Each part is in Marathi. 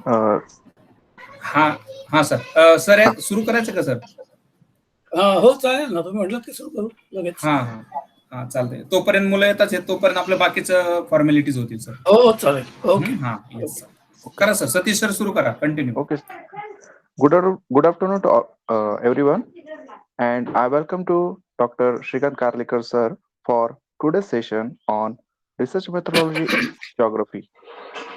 Uh, हा हा सर सर सुरू करायचं का सर? हो चालेल ना, तुम्ही म्हटलं की सुरू करू लगेच. हा हा हा चालतंय. तोपर्यंत मुलं येतात तोपर्यंत आपल्या बाकीचं फॉर्मॅलिटीज होतील सर. हो चालेल. ओके. हा येस सर. करा सर. सतीश सर सुरू करा. Continue. okay. Good afternoon to everyone, and I welcome to Dr. Shrikant Karlikar sir for today's session on research methodology in geography,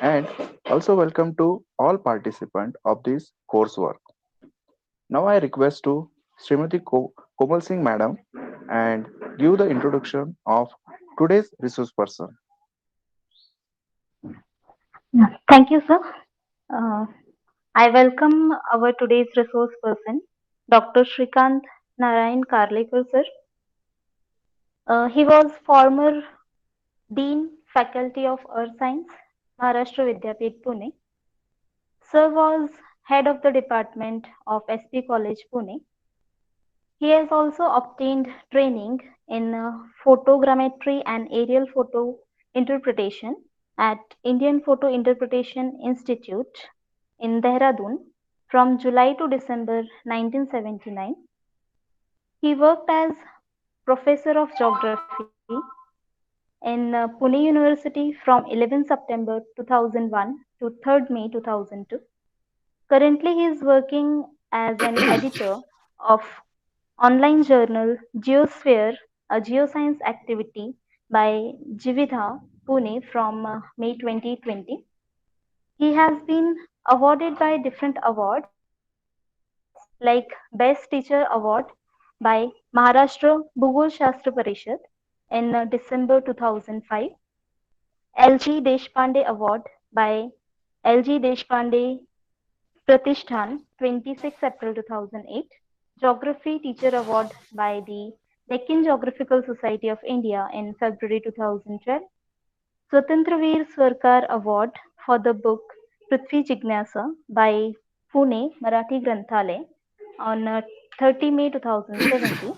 and also welcome to all participants of this coursework. Now I request to Srimati Komal Singh Madam and give the introduction of today's resource person. Thank you, sir. Uh, I welcome our today's resource person, Dr. Shrikant Narayan Karlekar, sir. He was former Dean, Faculty of Earth Science, Maharashtra Vidyapeeth, Pune. Sir was head of the department of SP College, Pune. He has also obtained training in photogrammetry and aerial photo interpretation at Indian Photo Interpretation Institute in Dehradun from July to December 1979. He worked as professor of geography in Pune University from 11 September 2001 to 3rd May 2002. Currently, he is working as an editor of online journal Geosphere, a geoscience activity by Jividha, Pune from May 2020. He has been awarded by different awards like Best Teacher Award by Maharashtra Bhugol Shastra Parishad in December 2005, LG Deshpande Award by LG Deshpande Pratishthan 26 April 2008, Geography Teacher Award by the Deccan Geographical Society of India in February 2012, Swatantra Veer Swarkar Award for the book Prithvi Jignasa by Pune Marathi Granthalaya on 30 May 2017.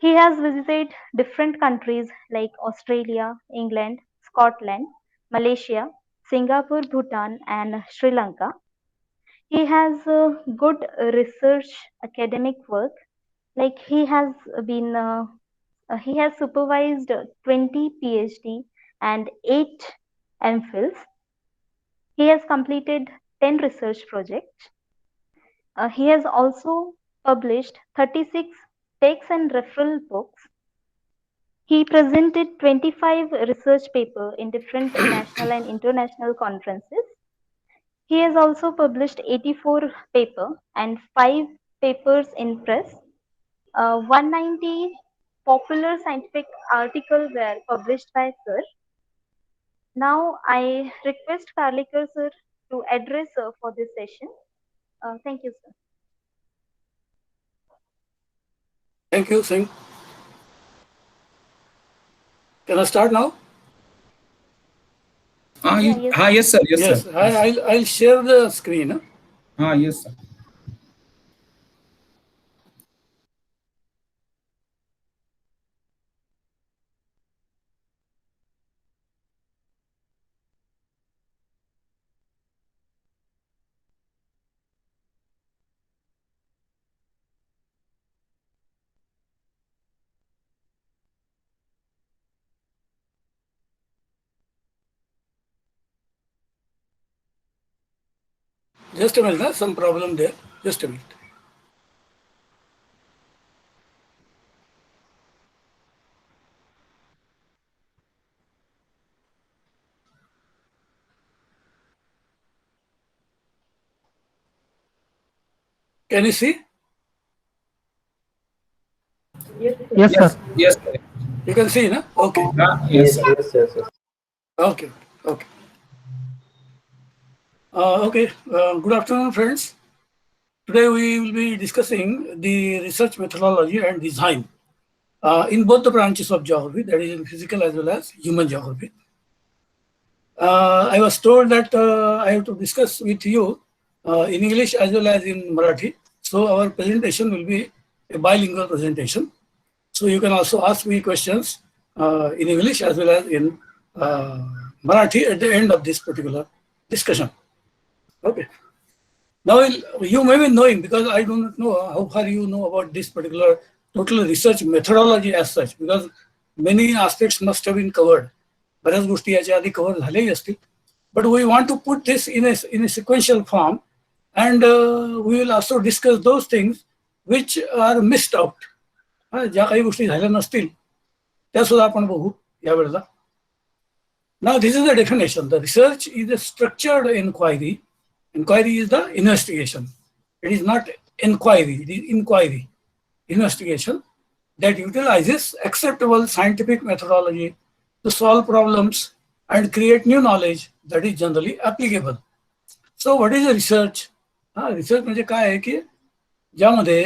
He has visited different countries like Australia, England, Scotland, Malaysia, Singapore, Bhutan, and Sri Lanka. He has good research academic work. Like he has supervised 20 PhD and 8 MPhils. He has completed 10 research projects. He has also published 36 text and referral books. He presented 25 research papers in different national and international conferences. He has also published 84 papers and 5 papers in press. 190 popular scientific articles were published by Sir. Now I request Karlikar Sir to address for this session. Thank you, sir. Thank you, Singh. Can I start now? Yes sir. Yes, I'll share the screen. Yes sir. Just a minute, some problem there. Just a minute. Can you see? Yes, sir. Yes sir. You can see, no? Okay. Yes sir. Yes. Okay. Okay. Good afternoon, friends. Today we will be discussing the research methodology and design in both the branches of geography, that is in physical as well as human geography. I was told that I have to discuss with you in English as well as in Marathi. So our presentation will be a bilingual presentation. So you can also ask me questions in English as well as in Marathi at the end of this particular discussion. Okay. Now you may be knowing, because I do not know how far you know about this particular total research methodology as such, because many aspects must have been covered. बऱ्याच गोष्टी याच्या आधी कव्हर झाल्याही असतील. But we want to put this in a sequential form, and we will also discuss those things which are missed out. ज्या काही गोष्टी झाल्या नसतील त्या सुद्धा आपण बघू यावेळेला. Now this is the definition. The research is a structured inquiry. Inquiry is the investigation. It is not inquiry, it is inquiry, investigation that utilizes acceptable scientific methodology to solve problems and create new knowledge that is generally applicable. So what is a research? Research म्हणजे काय आहे की ज्यामध्ये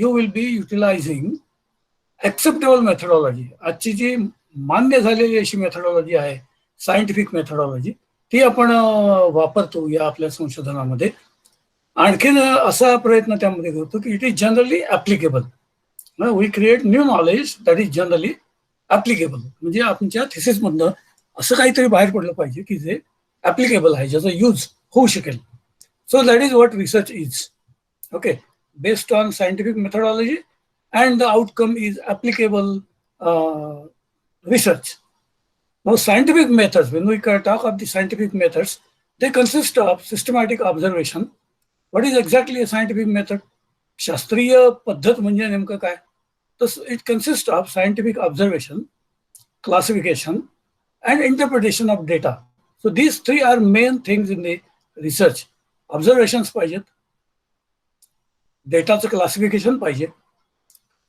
you will be utilizing acceptable methodology. आजची जी मान्य झालेली अशी मेथोडॉलॉजी आहे, सायंटिफिक मेथोडॉलॉजी, ती आपण वापरतो या आपल्या संशोधनामध्ये. आणखीन असा प्रयत्न त्यामध्ये करतो की it is generally applicable. We create new knowledge that is generally applicable. म्हणजे आमच्या थिसिसमधनं असं काहीतरी बाहेर पडलं पाहिजे की जे ऍप्लिकेबल आहे, ज्याचा यूज होऊ शकेल. So that is what research is. Okay, based on scientific methodology and the outcome is applicable research. Now, scientific methods, when we talk of the scientific methods, they consist of systematic observation. What is exactly a scientific method? शास्त्रीय पद्धत म्हणजे नेमकं काय? तर it consists of scientific observation, classification, and interpretation of data. So these three are main things in the research. Observations पाहिजेत, डेटाचं क्लासिफिकेशन पाहिजे,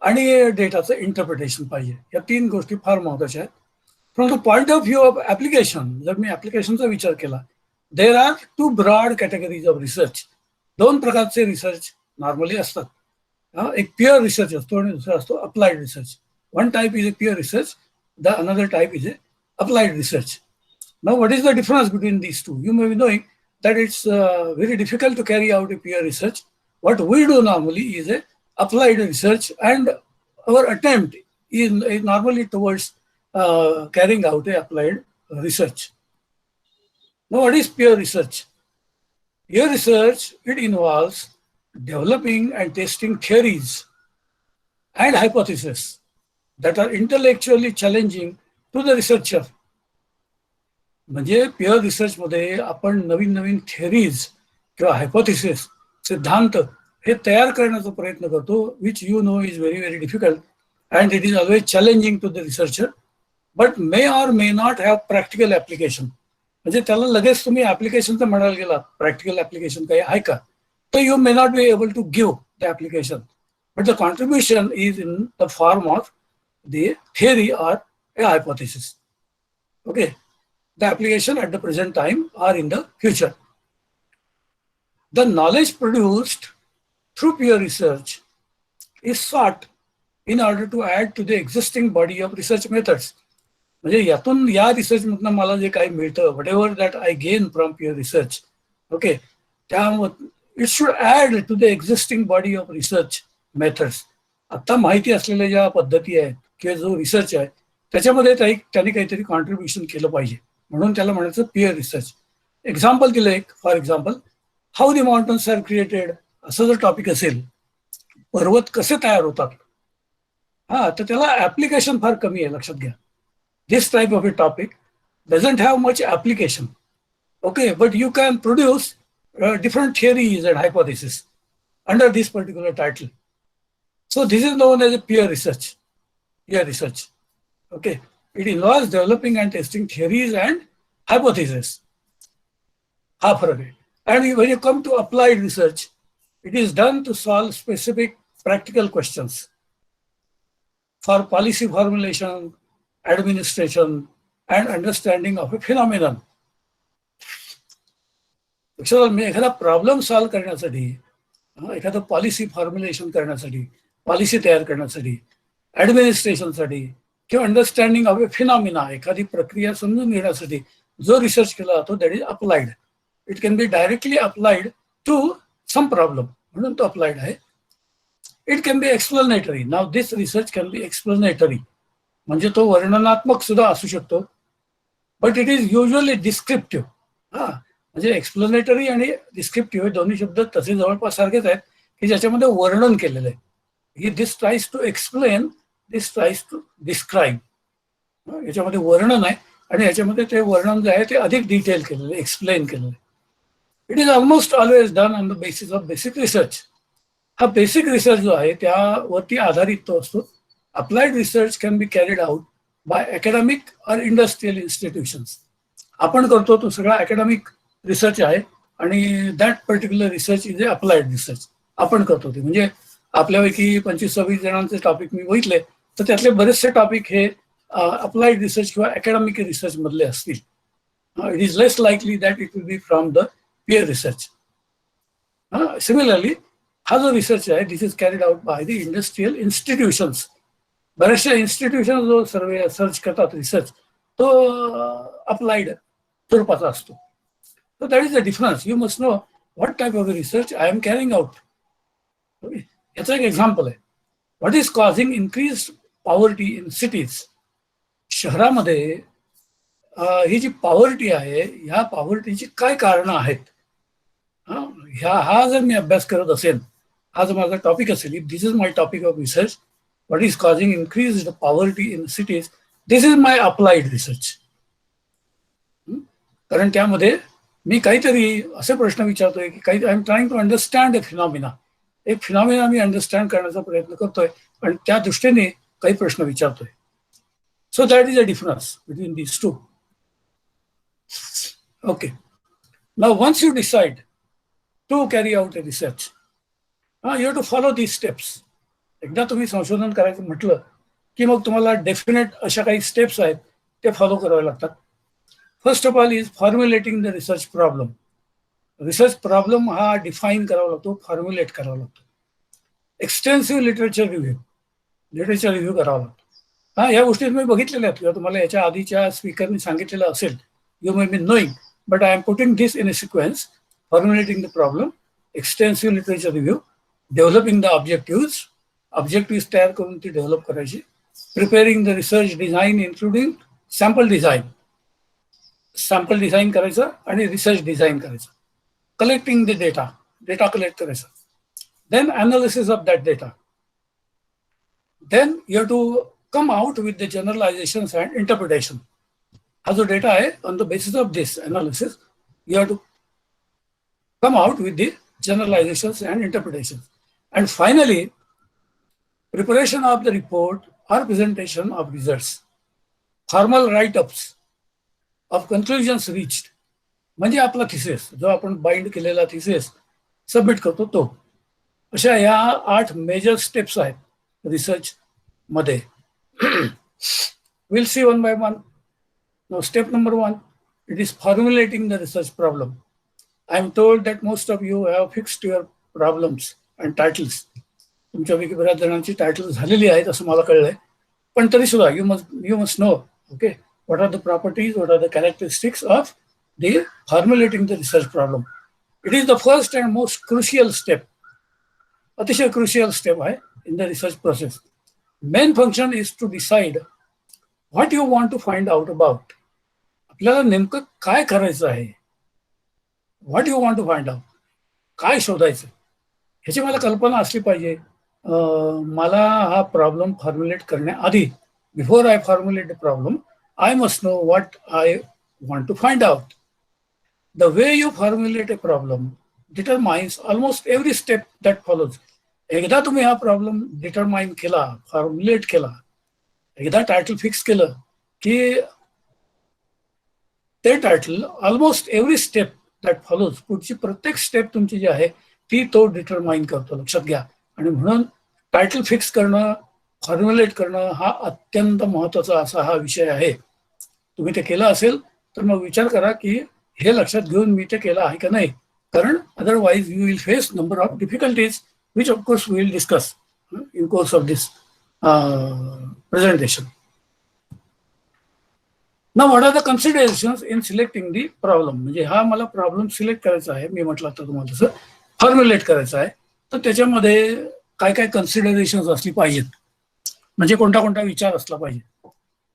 आणि डेटाचं इंटरप्रिटेशन पाहिजे. या तीन गोष्टी फार महत्वाच्या आहेत. From the point of view of application, जर मी ऍप्लिकेशनचा विचार केला, there are two broad categories of research. दोन प्रकारचे रिसर्च नॉर्मली असतात. एक प्युअर रिसर्च असतो आणि दुसरा असतो applied research. One type is a pure research, the another type is a applied research. Now what is the difference between these to? You may be knowing that it's very difficult to carry out a pure research. What we do normally is a applied research, and our attempt is normally towards carrying out a applied research. Now, what is pure research? Pure research, it involves developing and testing theories and hypotheses that are intellectually challenging to the researcher. म्हणजे प्युअर रिसर्च मध्ये आपण नवीन नवीन थिअरीज किंवा हायपोथिसिस, सिद्धांत हे तयार करण्याचा प्रयत्न करतो, which you know is very very difficult and it is always challenging to the researcher, but may or may not have practical application. म्हणजे त्याला लगेच तुम्ही ऍप्लिकेशनचं म्हणायला गेलात, प्रॅक्टिकल ऍप्लिकेशन काही आहे का, तर you may not be able to give the application, but the contribution is in the form of the theory or a hypothesis. Okay, the application at the present time or in the future. The knowledge produced through pure research is sought in order to add to the existing body of research methods. म्हणजे यातून या रिसर्च मधनं मला जे काही मिळतं, whatever that I gain from pure research, okay, it should add to the existing body of research methods. आता माहिती असलेल्या ज्या पद्धती आहेत किंवा जो रिसर्च आहे त्याच्यामध्ये त्यांनी काहीतरी कॉन्ट्रीब्युशन केलं पाहिजे, म्हणून त्याला म्हणायचं प्युअर रिसर्च. एक्झाम्पल दिलं एक, for example, how the mountains are created, असं जर टॉपिक असेल, पर्वत कसे तयार होतात, तर त्याला ऍप्लिकेशन फार कमी आहे, लक्षात घ्या. This type of a topic doesn't have much application. Okay, but you can produce different theories and hypothesis under this particular title. So this is known as a pure research. Pure research. Okay, it involves developing and testing theories and hypotheses. And when you come to applied research, it is done to solve specific practical questions for policy formulation, administration, and understanding of a phenomenon. मी एखादा प्रॉब्लेम सॉल्व्ह करण्यासाठी, एखादं पॉलिसी फॉर्म्युलेशन करण्यासाठी, पॉलिसी तयार करण्यासाठी, ऍडमिनिस्ट्रेशनसाठी किंवा अंडरस्टँडिंग ऑफ ए फिनॉमिना, एखादी प्रक्रिया समजून घेण्यासाठी जो रिसर्च केला जातो, that is applied. It can be directly applied to some problem, म्हणून तो अप्लाइड आहे. It can be explanatory. Now this research can be explanatory, म्हणजे तो वर्णनात्मक सुद्धा असू शकतो, but it is usually descriptive. म्हणजे एक्सप्लेनेटरी आणि डिस्क्रिप्टिव्ह हे दोन्ही शब्द तसे जवळपास सारखेच आहेत की ज्याच्यामध्ये वर्णन केलेलं आहे. This tries to explain, this tries to describe. याच्यामध्ये वर्णन आहे आणि याच्यामध्ये ते वर्णन जे आहे ते अधिक डिटेल केलेलं आहे, एक्सप्लेन केलेलं आहे. It is almost always done on the basis of basic research. हा बेसिक रिसर्च जो आहे त्यावरती आधारित तो असतो. Applied research can B carried out bye academic or industrial institutions. आपण करतो तो सगळा अकॅडमिक रिसर्च आहे आणि that particular research is a applied research. आपण करतो ते म्हणजे आपल्यापैकी 25-26 जणांचे टॉपिक मी बघितले तर त्यातले बरेचसे टॉपिक हे अप्लाइड रिसर्च किंवा अकॅडमिक रिसर्च मधले असतील. It is less likely that it will be from the peer research. Similarly, हा जो रिसर्च आहे this is carried out by the industrial institutions. बऱ्याचशा इन्स्टिट्यूशन जो सर्च करतात रिसर्च तो अप्लाइड स्वरूपाचा असतो. So that is the difference. You must know what type of research I am carrying out. याचा एक एक्झाम्पल आहे. What is causing increase poverty in cities. शहरामध्ये ही जी पॉवर्टी आहे ह्या पॉवर्टीची काय कारणं आहेत. हा जर मी अभ्यास करत असेल, हा जर माझा टॉपिक असेल, if this is my topic of research, what is causing increase poverty in cities, this is my applied research. कारण त्यामध्ये मी काहीतरी असे प्रश्न विचारतोय की काही I am trying to understand a phenomena. एक फिनॉमिना मी अंडरस्टँड करण्याचा प्रयत्न करतोय आणि त्या दृष्टीने काही प्रश्न विचारतोय. So that is a difference between these two. Okay. Now, once you decide to carry out a research, you have to follow these steps. एकदा तुम्ही संशोधन करायचं म्हटलं की मग तुम्हाला डेफिनेट अशा काही स्टेप्स आहेत ते फॉलो करावे लागतात. First of all is formulating the research problem. Research problem हा डिफाईन करावा लागतो, फॉर्म्युलेट करावा लागतो. एक्सटेन्सिव्ह लिटरेचर रिव्ह्यू करावा लागतो. या गोष्टी तुम्ही बघितलेल्या आहेत किंवा तुम्हाला याच्या आधीच्या स्पीकरने सांगितलेलं असेल. You may be knowing, but I am putting this in a sequence: formulating the problem, extensive literature review, developing the objectives तयार करून ती डेव्हलप करायची, preparing the research design including sample design करायचं आणि research design करायचं, collecting the data collect करायचं, then analysis of that data, then you have to come out with the generalizations and interpretation. हा जो डेटा आहे on the basis of this analysis you have to come out with the generalisations and interpretation. And finally preparation of the report or presentation of results, formal write ups of conclusions reached. म्हणजे आपला थिसिस जो आपण बाइंड केलेला थिसिस सबमिट करतो तो. अशा ह्या 8 मेजर स्टेप्स आहेत रिसर्च मध्ये. Will see one by one. Now, step number 1, it is formulating the research problem. I am told that most of you have fixed your problems and titles. तुमच्यापैकी बऱ्याच जणांची टायटल झालेली आहेत असं मला कळलंय. पण तरी सुद्धा you must know, okay, what are the properties, what are the characteristics of the formulating the research problem. It is the first and most crucial step. अतिशय crucial step आहे in the research process. Main function is to decide what you want to find out about. आपल्याला नेमकं काय करायचं आहे. What you want to find out, काय शोधायचं ह्याची मला कल्पना असली पाहिजे. मला हा प्रॉब्लेम फॉर्म्युलेट करण्याआधी, before I formulate the problem, I must know what I want to find out. The way you formulate a problem determines almost every step that follows. एकदा तुम्ही हा प्रॉब्लेम डिटरमाइन केला, फॉर्म्युलेट केला, एकदा टायटल फिक्स केलं की ते title almost every step that follows, पुढची प्रत्येक स्टेप तुमची जी आहे ती तो डिटरमाइन करतो. लक्षात घ्या. आणि म्हणून टायटल फिक्स करणं, फॉर्म्युलेट करणं हा अत्यंत महत्वाचा असा हा विषय आहे. तुम्ही ते केलं असेल तर मग विचार करा की हे लक्षात घेऊन मी ते केलं आहे का नाही. कारण otherwise you will face number of difficulties which of course we will discuss in course of this presentation. Now, what are the considerations in selecting the problem? म्हणजे हा मला प्रॉब्लेम सिलेक्ट करायचा आहे, मी म्हटलं तर तुम्हाला तसं फॉर्म्युलेट करायचं आहे, तर त्याच्यामध्ये काय काय कन्सिडरेशन्स असली पाहिजेत, म्हणजे कोणता विचार असला पाहिजे.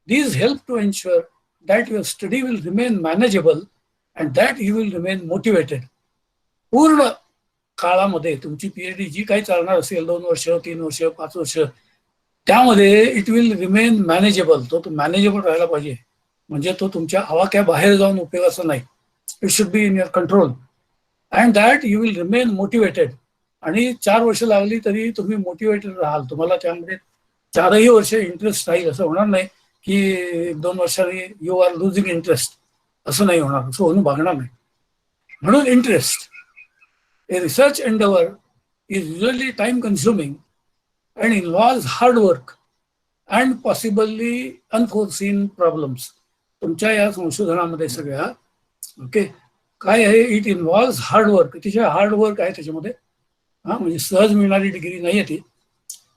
These help to ensure that your study will remain manageable and that you will remain motivated. पूर्ण काळामध्ये तुमची PhD जी काही चालणार असेल 2 वर्ष, 3 वर्ष, 5 वर्ष, त्यामध्ये इट विल रिमेन मॅनेजेबल. तो मॅनेजेबल राहायला पाहिजे. म्हणजे तो तुमच्या आवाक्याबाहेर जाऊन उपयोगाचा नाही. It should be in your control and that you will remain motivated. आणि 4 वर्ष लागली तरी तुम्ही मोटिवेटेड राहाल. तुम्हाला त्यामध्ये 4ही वर्ष इंटरेस्ट राहील असं होणार नाही की 2 वर्षांनी यू आर लुझिंग इंटरेस्ट. असं नाही होणार, असं होऊन भागणार नाही. म्हणून interest. A research endeavor is usually time consuming and involves hard work and possibly unforeseen problems. तुमच्या या संशोधनामध्ये सगळ्या ओके काय आहे, इट इन्व्हॉल्व्ह हार्ड वर्क. अतिशय हार्ड वर्क आहे त्याच्यामध्ये. म्हणजे सहज मिळणारी डिग्री नाही आहे ती.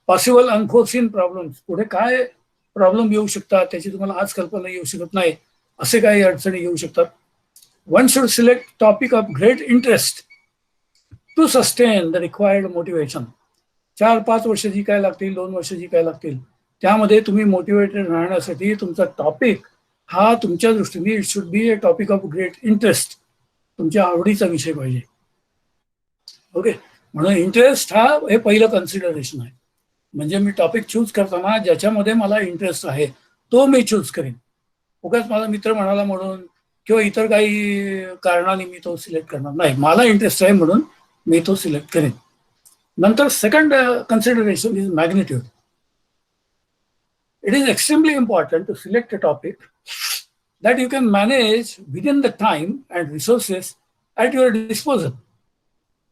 पॉसिबल अनफोर्सिन प्रॉब्लेम्स, पुढे काय प्रॉब्लेम येऊ शकतात त्याची तुम्हाला आज कल्पना येऊ शकत नाही, असे काही अडचणी येऊ शकतात. One should select topic of great interest to sustain the required motivation. 4-5 वर्ष जी काय लागतील, 2 वर्ष जी काय लागतील, त्यामध्ये तुम्ही मोटिवेटेड राहण्यासाठी तुमचा टॉपिक हा तुमच्या दृष्टीने it should be a topic of great interest. तुमच्या आवडीचा विषय पाहिजे. ओके, म्हणून इंटरेस्ट हा हे पहिलं कन्सिडरेशन आहे. म्हणजे मी टॉपिक चूज करताना ज्याच्यामध्ये मला इंटरेस्ट आहे तो मी चूज करेन. उगाच माझा मित्र म्हणाला म्हणून किंवा इतर काही कारणाने मी तो सिलेक्ट करणार नाही. मला इंटरेस्ट आहे म्हणून मी तो सिलेक्ट करेन. नंतर second consideration is magnitude. It is extremely important to select a topic that you can manage within the time and resources at your disposal.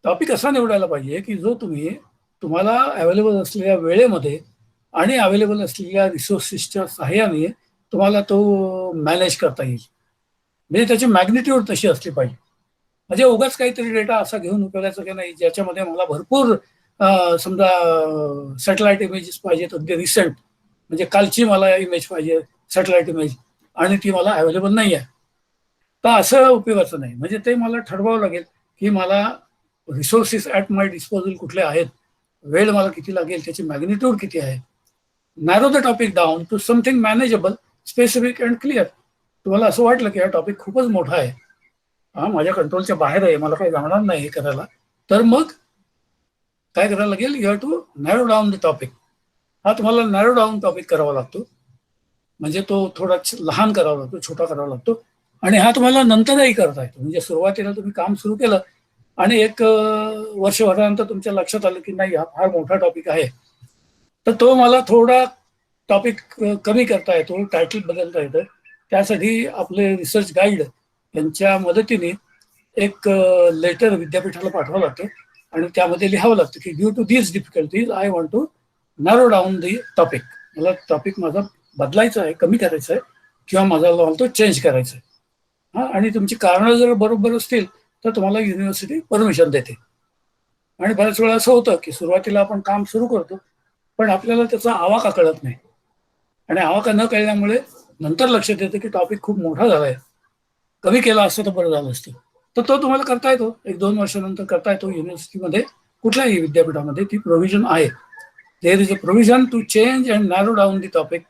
Topic असा निवडायला पाहिजे की जो तुम्हाला अवेलेबल असलेल्या वेळेमध्ये आणि अवेलेबल असलेल्या रिसोर्सेसच्या सहाय्याने तुम्हाला तो मॅनेज करता येईल. म्हणजे त्याची मॅग्निट्यूड तशी असली पाहिजे. म्हणजे उगाच काहीतरी डेटा असा घेऊन उपयोगाचा की नाही ज्याच्यामध्ये मला भरपूर समजा सॅटेलाइट इमेजेस पाहिजेत अगदी रिसेंट, म्हणजे कालची मला इमेज पाहिजे सॅटेलाइट इमेज आणि ती मला अवेलेबल नाही आहे, तर असं उपयोगाचं नाही. म्हणजे ते मला ठरवावं लागेल की मला रिसोर्सेस ॲट माय डिस्पोजल कुठले आहेत, वेळ मला किती लागेल, त्याची मॅग्निट्यूड किती आहे. Narrow the topic down to something manageable, specific and clear. तुम्हाला असं वाटलं की हा टॉपिक खूपच मोठा आहे, माझ्या कंट्रोलच्या बाहेर आहे, मला काही जमणार नाही हे करायला, तर मग काय करायला लागेल, you have to narrow down the topic. हा तुम्हाला नॅरो डाऊन टॉपिक करावा लागतो. म्हणजे तो थोडा लहान करावा लागतो, छोटा करावा लागतो. आणि हा तुम्हाला नंतरही करता येतो. म्हणजे सुरुवातीला तुम्ही काम सुरू केलं आणि 1 वर्षभरानंतर तुमच्या लक्षात आलं की नाही हा फार मोठा टॉपिक आहे, तर तो मला थोडा टॉपिक कमी करता येतो, टायटल बदलता येतं. त्यासाठी आपले रिसर्च गाईड यांच्या मदतीने एक लेटर विद्यापीठाला पाठवावं लागतं आणि त्यामध्ये लिहावं लागतं की due to these difficulties I want to narrow down the topic. मला टॉपिक माझा बदलायचं आहे, कमी करायचं आहे किंवा मला तो चेंज करायचा आहे. आणि तुमची कारणं जर बरोबर असतील तर तुम्हाला युनिव्हर्सिटी परमिशन देते. आणि बऱ्याच वेळा असं होतं की सुरुवातीला आपण काम सुरू करतो पण आपल्याला त्याचा आवाका कळत नाही आणि आवाका न कळल्यामुळे नंतर लक्षात येतं की टॉपिक खूप मोठा झाला आहे, कमी केला असतं तर बरं झालं असतं. तर तो तुम्हाला करता येतो, 1-2 वर्षानंतर करता येतो. युनिव्हर्सिटीमध्ये कुठल्याही विद्यापीठामध्ये ती प्रोव्हिजन आहे. There is a provision to change and narrow down the topic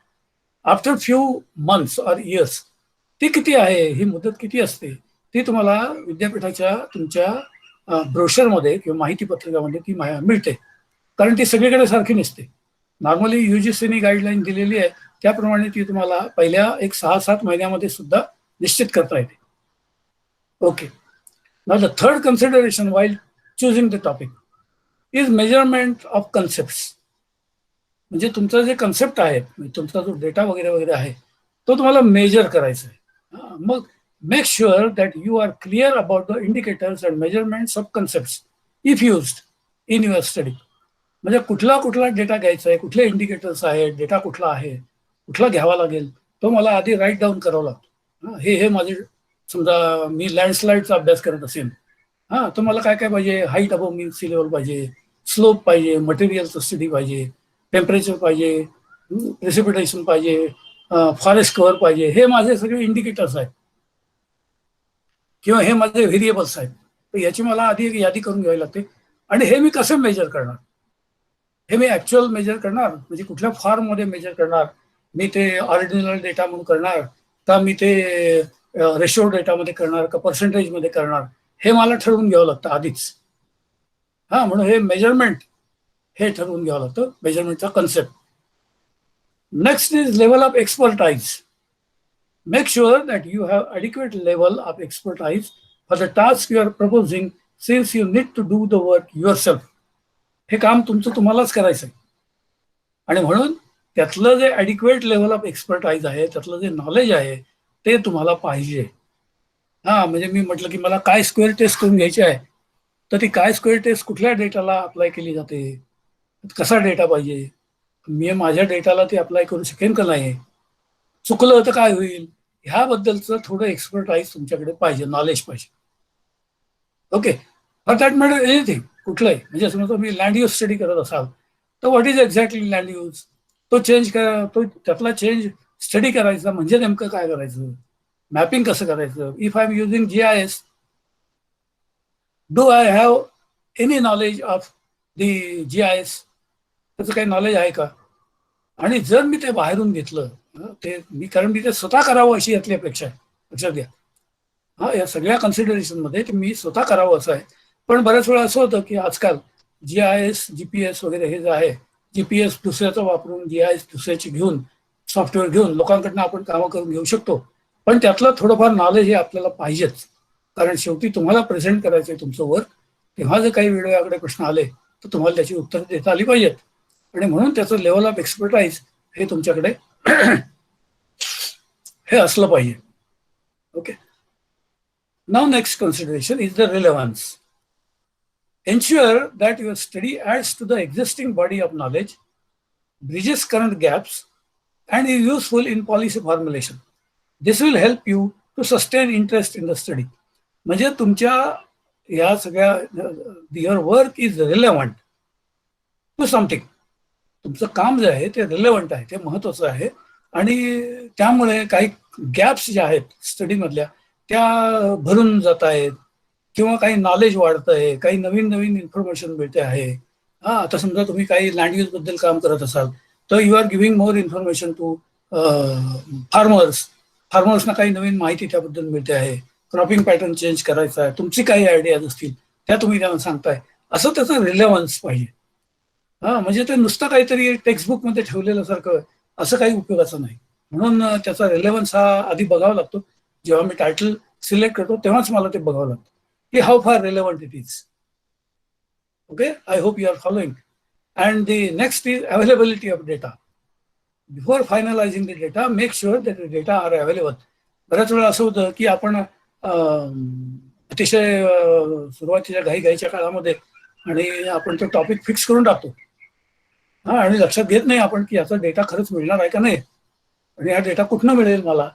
after few months or years. ती किती आहे, ही मुदत किती असते, ती तुम्हाला विद्यापीठाच्या तुमच्या ब्रोशरमध्ये किंवा माहिती पत्रकामध्ये ती मिळते. कारण ती सगळीकडे सारखी नसते. नॉर्मली UGCने गाईडलाईन दिलेली आहे त्याप्रमाणे ती तुम्हाला पहिल्या 6-7 महिन्यामध्ये सुद्धा निश्चित करता येते. Okay, now the third consideration while choosing the topic is measurement of concepts. म्हणजे तुमचा जे कन्सेप्ट आहे, तुमचा जो डेटा वगैरे वगैरे आहे तो तुम्हाला मेजर करायचा आहे. मग make sure that you are clear about the indicators and measurements of concepts if used in your study. म्हणजे कुठला डेटा घ्यायचा आहे, कुठले इंडिकेटर्स आहेत, डेटा कुठला आहे, कुठला घ्यावा लागेल, तो मला आधी राईट डाऊन करावा लागतो. हे माझे समजा मी लँडस्लाईडचा अभ्यास करत असेल, तर मला काय काय पाहिजे, हाईट अबव मीन सी लेवल पाहिजे, स्लोप पाहिजे, मटेरियलचं स्टडी पाहिजे, टेम्परेचर पाहिजे, प्रेसिपिटेशन पाहिजे, फॉरेस्ट कव्हर पाहिजे. हे माझे सगळे इंडिकेटर्स आहेत किंवा हे माझे व्हेरिएबल्स आहेत. तर याची मला आधी एक यादी करून घ्यावी लागते. आणि हे मी कसं मेजर करणार, हे मी ॲक्च्युअल मेजर करणार म्हणजे कुठल्या फॉर्ममध्ये मेजर करणार, मी ते ऑरिजिनल डेटा म्हणून करणार का मी ते रेशो डेटामध्ये करणार का पर्सेंटेजमध्ये करणार हे मला ठरवून घ्यावं लागतं आधीच. म्हणून हे मेजरमेंट हे ठरवून घ्यावं लागतं, मेजरमेंटचा concept. Next is level of expertise. Make sure that you have adequate level of expertise for the task you are proposing, since you need to do the work yourself. हे काम तुमचं तुम्हालाच करायचं आहे आणि म्हणून त्यातलं जे ॲडिक्वेट लेवल ऑफ एक्सपर्टाइज आहे, त्यातलं जे नॉलेज आहे ते तुम्हाला पाहिजे. म्हणजे मी म्हटलं की मला काय स्क्वेअर टेस्ट करून घ्यायची आहे, तर ती काय स्क्वेअर टेस्ट कुठल्या डेटाला अप्लाय केली जाते, कसा डेटा पाहिजे, मी माझ्या डेटाला ती अप्लाय करू शकेन का नाही, चुकलं तर काय होईल, ह्याबद्दलचं थोडं एक्सपर्टाइज तुमच्याकडे पाहिजे, नॉलेज पाहिजे. Okay, for that matter anything, कुठलंही. म्हणजे समजा तुम्ही लँड यूज स्टडी करत असाल तर what is exactly land use, तो चेंज करा, तो त्यातला चेंज स्टडी करायचा म्हणजे नेमकं काय करायचं, मॅपिंग कसं करायचं. If I am using GIS, do I have any knowledge of the GIS, त्याचं काही नॉलेज आहे का. आणि जर मी ते बाहेरून घेतलं, ते मी कारण मी ते स्वतः करावं अशी यातली अपेक्षा आहे, लक्षात घ्या. या सगळ्या कन्सिडरेशनमध्ये ते मी स्वतः करावं असं आहे. पण बऱ्याच वेळा असं होतं की आजकाल GIS GPS वगैरे हे जे आहे, GPS दुसऱ्याचं वापरून GIS दुसऱ्याची घेऊन सॉफ्टवेअर घेऊन लोकांकडनं आपण कामं करून घेऊ शकतो. पण त्यातलं थोडंफार नॉलेज हे आपल्याला पाहिजेच, कारण शेवटी तुम्हाला प्रेझेंट करायचं आहे तुमचं वर्क. तेव्हा जर काही वेळेकडे प्रश्न आले तर तुम्हाला त्याची उत्तरं देता आली पाहिजेत. आणि म्हणून त्याचं लेवल ऑफ एक्सपर्टाइज हे तुमच्याकडे हे असलं पाहिजे. Okay, now next consideration is the relevance. Ensure that your study adds to the existing body of knowledge, bridges current gaps, and is useful in policy formulation. This will help you to sustain interest in the study. म्हणजे तुमच्या या सगळ्या your work is relevant to something. तुमचं काम जे आहे ते रिलेव्हंट आहे, ते महत्वाचं आहे. आणि त्यामुळे काही गॅप्स ज्या आहेत स्टडीमधल्या त्या भरून जात आहेत, किंवा काही नॉलेज वाढत आहे, काही नवीन नवीन इन्फॉर्मेशन मिळते आहे. आता समजा तुम्ही काही लँड यूज बद्दल काम करत असाल तर you are giving more information to फार्मर्सना काही नवीन माहिती त्याबद्दल मिळते आहे. क्रॉपिंग पॅटर्न चेंज करायचा आहे, तुमची काही आयडियाज असतील त्या तुम्ही त्यांना सांगताय, असं त्याचं रिलेव्हन्स पाहिजे. म्हणजे ते नुसतं काहीतरी टेक्स्टबुक मध्ये ठेवलेलं सारखं असं काही उपयोगाचं नाही. म्हणून त्याचा रिलेव्हन्स हा आधी बघावा लागतो. जेव्हा मी टायटल सिलेक्ट करतो तेव्हाच मला ते बघावं लागतं की how far relevant it is. Okay, I hope you are following. And the next is availability of data. Before finalizing the data, make sure that the data are available. बऱ्याच वेळा असं होतं की आपण अतिशय सुरुवातीच्या घाईच्या काळामध्ये आणि आपण तो टॉपिक फिक्स करून टाकतो, आणि लक्षात घेत नाही आपण की याचा डेटा खरंच मिळणार आहे का नाही, आणि हा डेटा कुठनं मिळेल, मला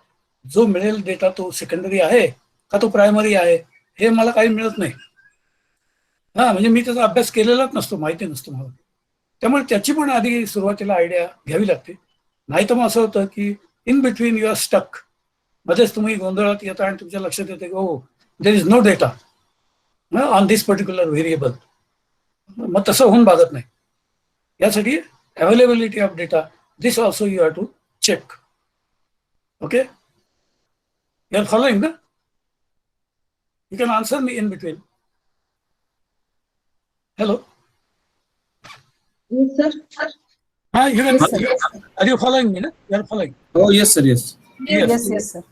जो मिळेल डेटा तो सेकंडरी आहे का तो प्रायमरी आहे हे मला काही मिळत नाही. म्हणजे मी त्याचा अभ्यास केलेलाच नसतो, माहिती नसतो मला. त्यामुळे त्याची पण आधी सुरुवातीला आयडिया घ्यावी लागते. नाही तर मग असं होतं की in between you are stuck, मध्येच तुम्ही गोंधळात येता आणि तुमच्या लक्षात येते की oh there is no data on this particular variable. मग तसं होऊन भागत नाही. यासाठी availability of data, this also you have to check. Okay, you are following ना? You can answer me in between. Hello. Yes, sir. You can. Yes, are you following me? No? You are following. Oh, yes, sir. Yes. Yes, sir.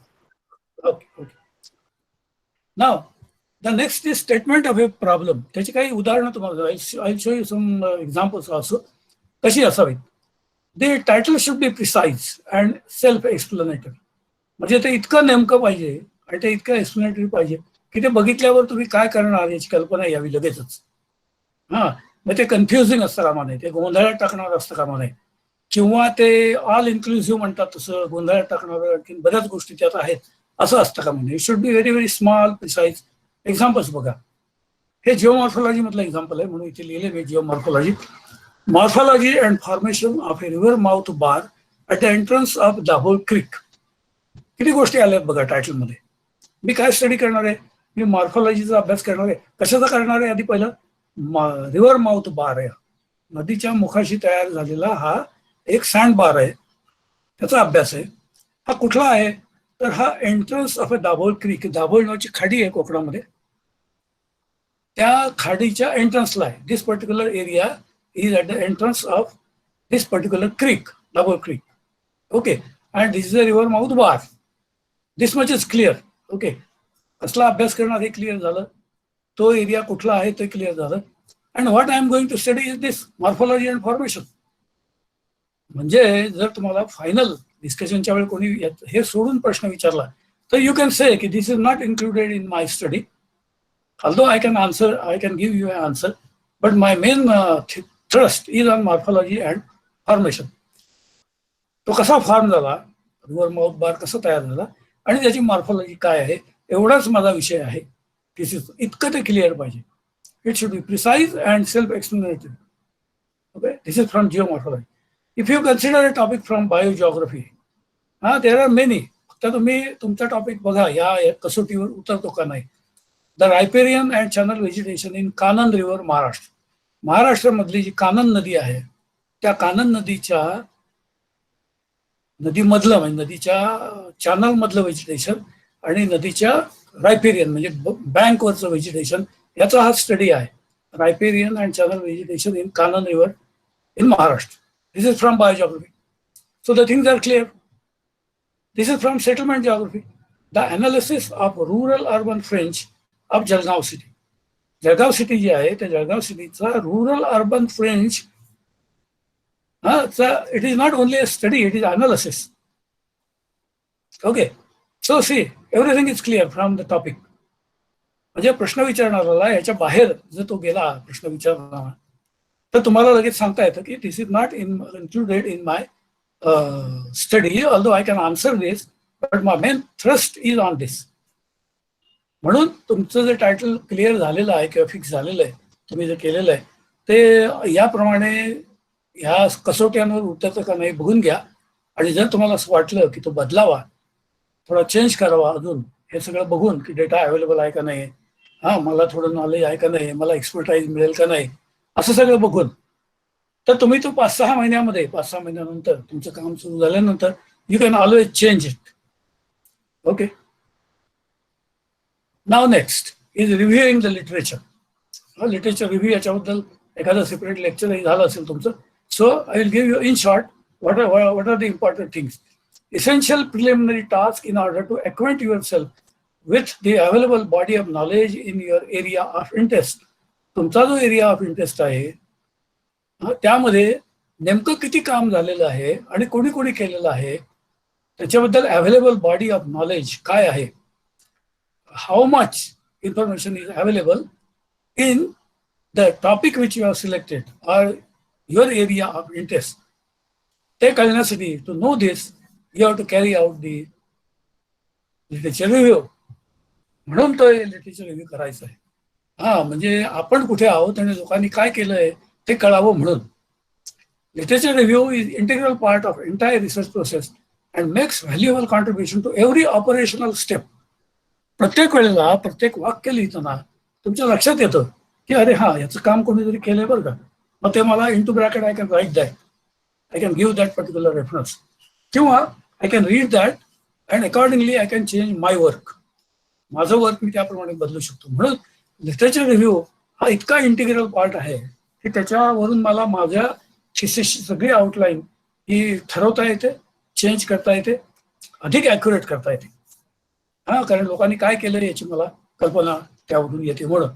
Okay. Now, the next is statement of a problem. त्याची काही उदाहरणं तुम्हाला I'll show you some examples also. कशी असावी? The title should be precise and self-explanatory. म्हणजे ते इतकं नेमकं पाहिजे आणि ते इतकं एक्सप्लेनेटरी पाहिजे की ते बघितल्यावर तुम्ही काय करणार याची कल्पना यावी लगेचच. मग ते कन्फ्युजिंग असतं कामा नये, ते गोंधळात टाकणार असतं कामा नये, किंवा ते ऑल इन्क्लुसिव्ह म्हणतात तसं गोंधळात टाकणार की बऱ्याच गोष्टी त्यात आहेत असं असतं कामा नये. It should be very very small, precise. Examples बघा, हे जिओमॉर्फॉलॉजी मधलं एक्झाम्पल आहे म्हणून इथे लिहिले मी geomorphology. Morphology and formation of a river mouth bar at the entrance of Dabhol creek. किती गोष्टी आल्यात बघा टायटलमध्ये. मी काय स्टडी करणार आहे? मी मॉर्फॉलॉजीचा अभ्यास करणार आहे. कशाचा करणार आहे? आधी पहिलं रिव्हर माउथ बार आहे, नदीच्या मुखाशी तयार झालेला हा एक सँड बार आहे, त्याचा अभ्यास आहे. हा कुठला आहे तर हा entrance of a Dabhol creek, Dabhol नावाची खाडी आहे कोकणामध्ये, त्या खाडीच्या एंट्रन्सला आहे. This particular area is at the entrance of this particular creek, Dabhol creek. Okay, and this is a river mouth bar. This much is clear. Okay, कसला अभ्यास करणार हे क्लिअर झालं, तो एरिया कुठला आहे ते क्लिअर झालं. And what I am going to study is this morphology and formation. म्हणजे जर तुम्हाला फायनल डिस्कशनच्या वेळी कोणी हे सोडून प्रश्न विचारला तर यू कॅन से की this is not included in my study. Although I can give you an answer, but my main thrust is on morphology and formation. तो कसा फॉर्म झाला, रिव्हर माउथ बार कसा तयार झाला आणि त्याची मॉर्फॉलॉजी काय आहे, एवढाच माझा विषय आहे. इतकं ते क्लिअर पाहिजे. It should be precise and self explanatory. Okay, this is from geomorphology. If you consider a topic from biogeography, there are many. फक्त तुम्ही तुमचा टॉपिक बघा या कसोटीवर उतरतो का नाही. The riparian and channel vegetation in Kanan river, Maharashtra. महाराष्ट्रामधली जी कानन नदी आहे त्या कानन नदीच्या नदीमधलं म्हणजे नदीच्या चॅनल मधलं व्हेजिटेशन आणि नदीच्या रायपेरियन म्हणजे बँकवरचं व्हेजिटेशन, याचा हा स्टडी आहे. Riparian and channel vegetation in Kanan river in Maharashtra. This is from biogeography. So the things are clear. This is from settlement geography. The analysis of rural-urban fringe of Jalgaon city. Jalgaon city जी आहे त्या Jalgaon सिटीचा rural-urban fringe, it is not only a study, it is analysis. Okay. So see, everything is clear from the topic. म्हणजे प्रश्न विचारणारा याच्या बाहेर जर तो गेला प्रश्न विचारणारा तर तुम्हाला लगेच सांगता येतं की this is not included in my study, although I can answer this, but my main thrust is on this. म्हणून तुमचं जे टायटल क्लिअर झालेलं आहे किंवा फिक्स झालेलं आहे, तुम्ही जे केलेलं आहे ते याप्रमाणे ह्या कसोट्यांवर उतरतं का नाही बघून घ्या. आणि जर तुम्हाला असं वाटलं की तो बदलावा, थोडा चेंज करावा अजून, हे सगळं बघून की डेटा अवेलेबल आहे का नाही, मला थोडं नॉलेज आहे का नाही, मला एक्सपर्टाईज मिळेल का नाही, असं सगळं बघून तर तुम्ही तो 5-6 महिन्यामध्ये 5-6 महिन्यानंतर तुमचं काम सुरू झाल्यानंतर you can always change it. Okay, नाव next is reviewing the literature. Literature review याच्याबद्दल एखादं सेपरेट लेक्चरही झालं असेल तुमचं. So I will give you in short what are the important things. Essential preliminary task in order to acquaint yourself with the available body of knowledge in your area of interest. तुमचा जो एरिया ऑफ इंटरेस्ट आहे त्यामध्ये नेमकं किती काम झालेलं आहे आणि कोणी कोणी केलेलं आहे त्याच्याबद्दल अवेलेबल बॉडी ऑफ नॉलेज काय आहे, how much information is available in the topic which you have selected or your area of interest, ते कळण्यासाठी to know this you have to carry out the literature review. म्हणून तो लिटरेचर रिव्ह्यू करायचा आहे. म्हणजे आपण कुठे आहोत आणि लोकांनी काय केलंय ते कळावं म्हणून. Literature review is integral part of entire research process and makes valuable contribution to every operational step. प्रत्येक वेळेला प्रत्येक वाक्य लिहिताना तुमच्या लक्षात येतं की अरे याचं काम कोणीतरी केलंय बरं का, मग ते मला into bracket I can write that, I can give that particular reference, किंवा I can read that and accordingly I can change my work. माझं वर्क मी त्याप्रमाणे बदलू शकतो. म्हणून लिटरेचर रिव्ह्यू हा इतका इंटिग्रल पार्ट आहे की त्याच्यावरून मला माझ्या थिसिसची सगळी आउटलाईन ही ठरवता येते, चेंज करता येते, अधिक ॲक्युरेट करता येते. कारण लोकांनी काय केलं याची मला कल्पना त्यावरून येते. म्हणून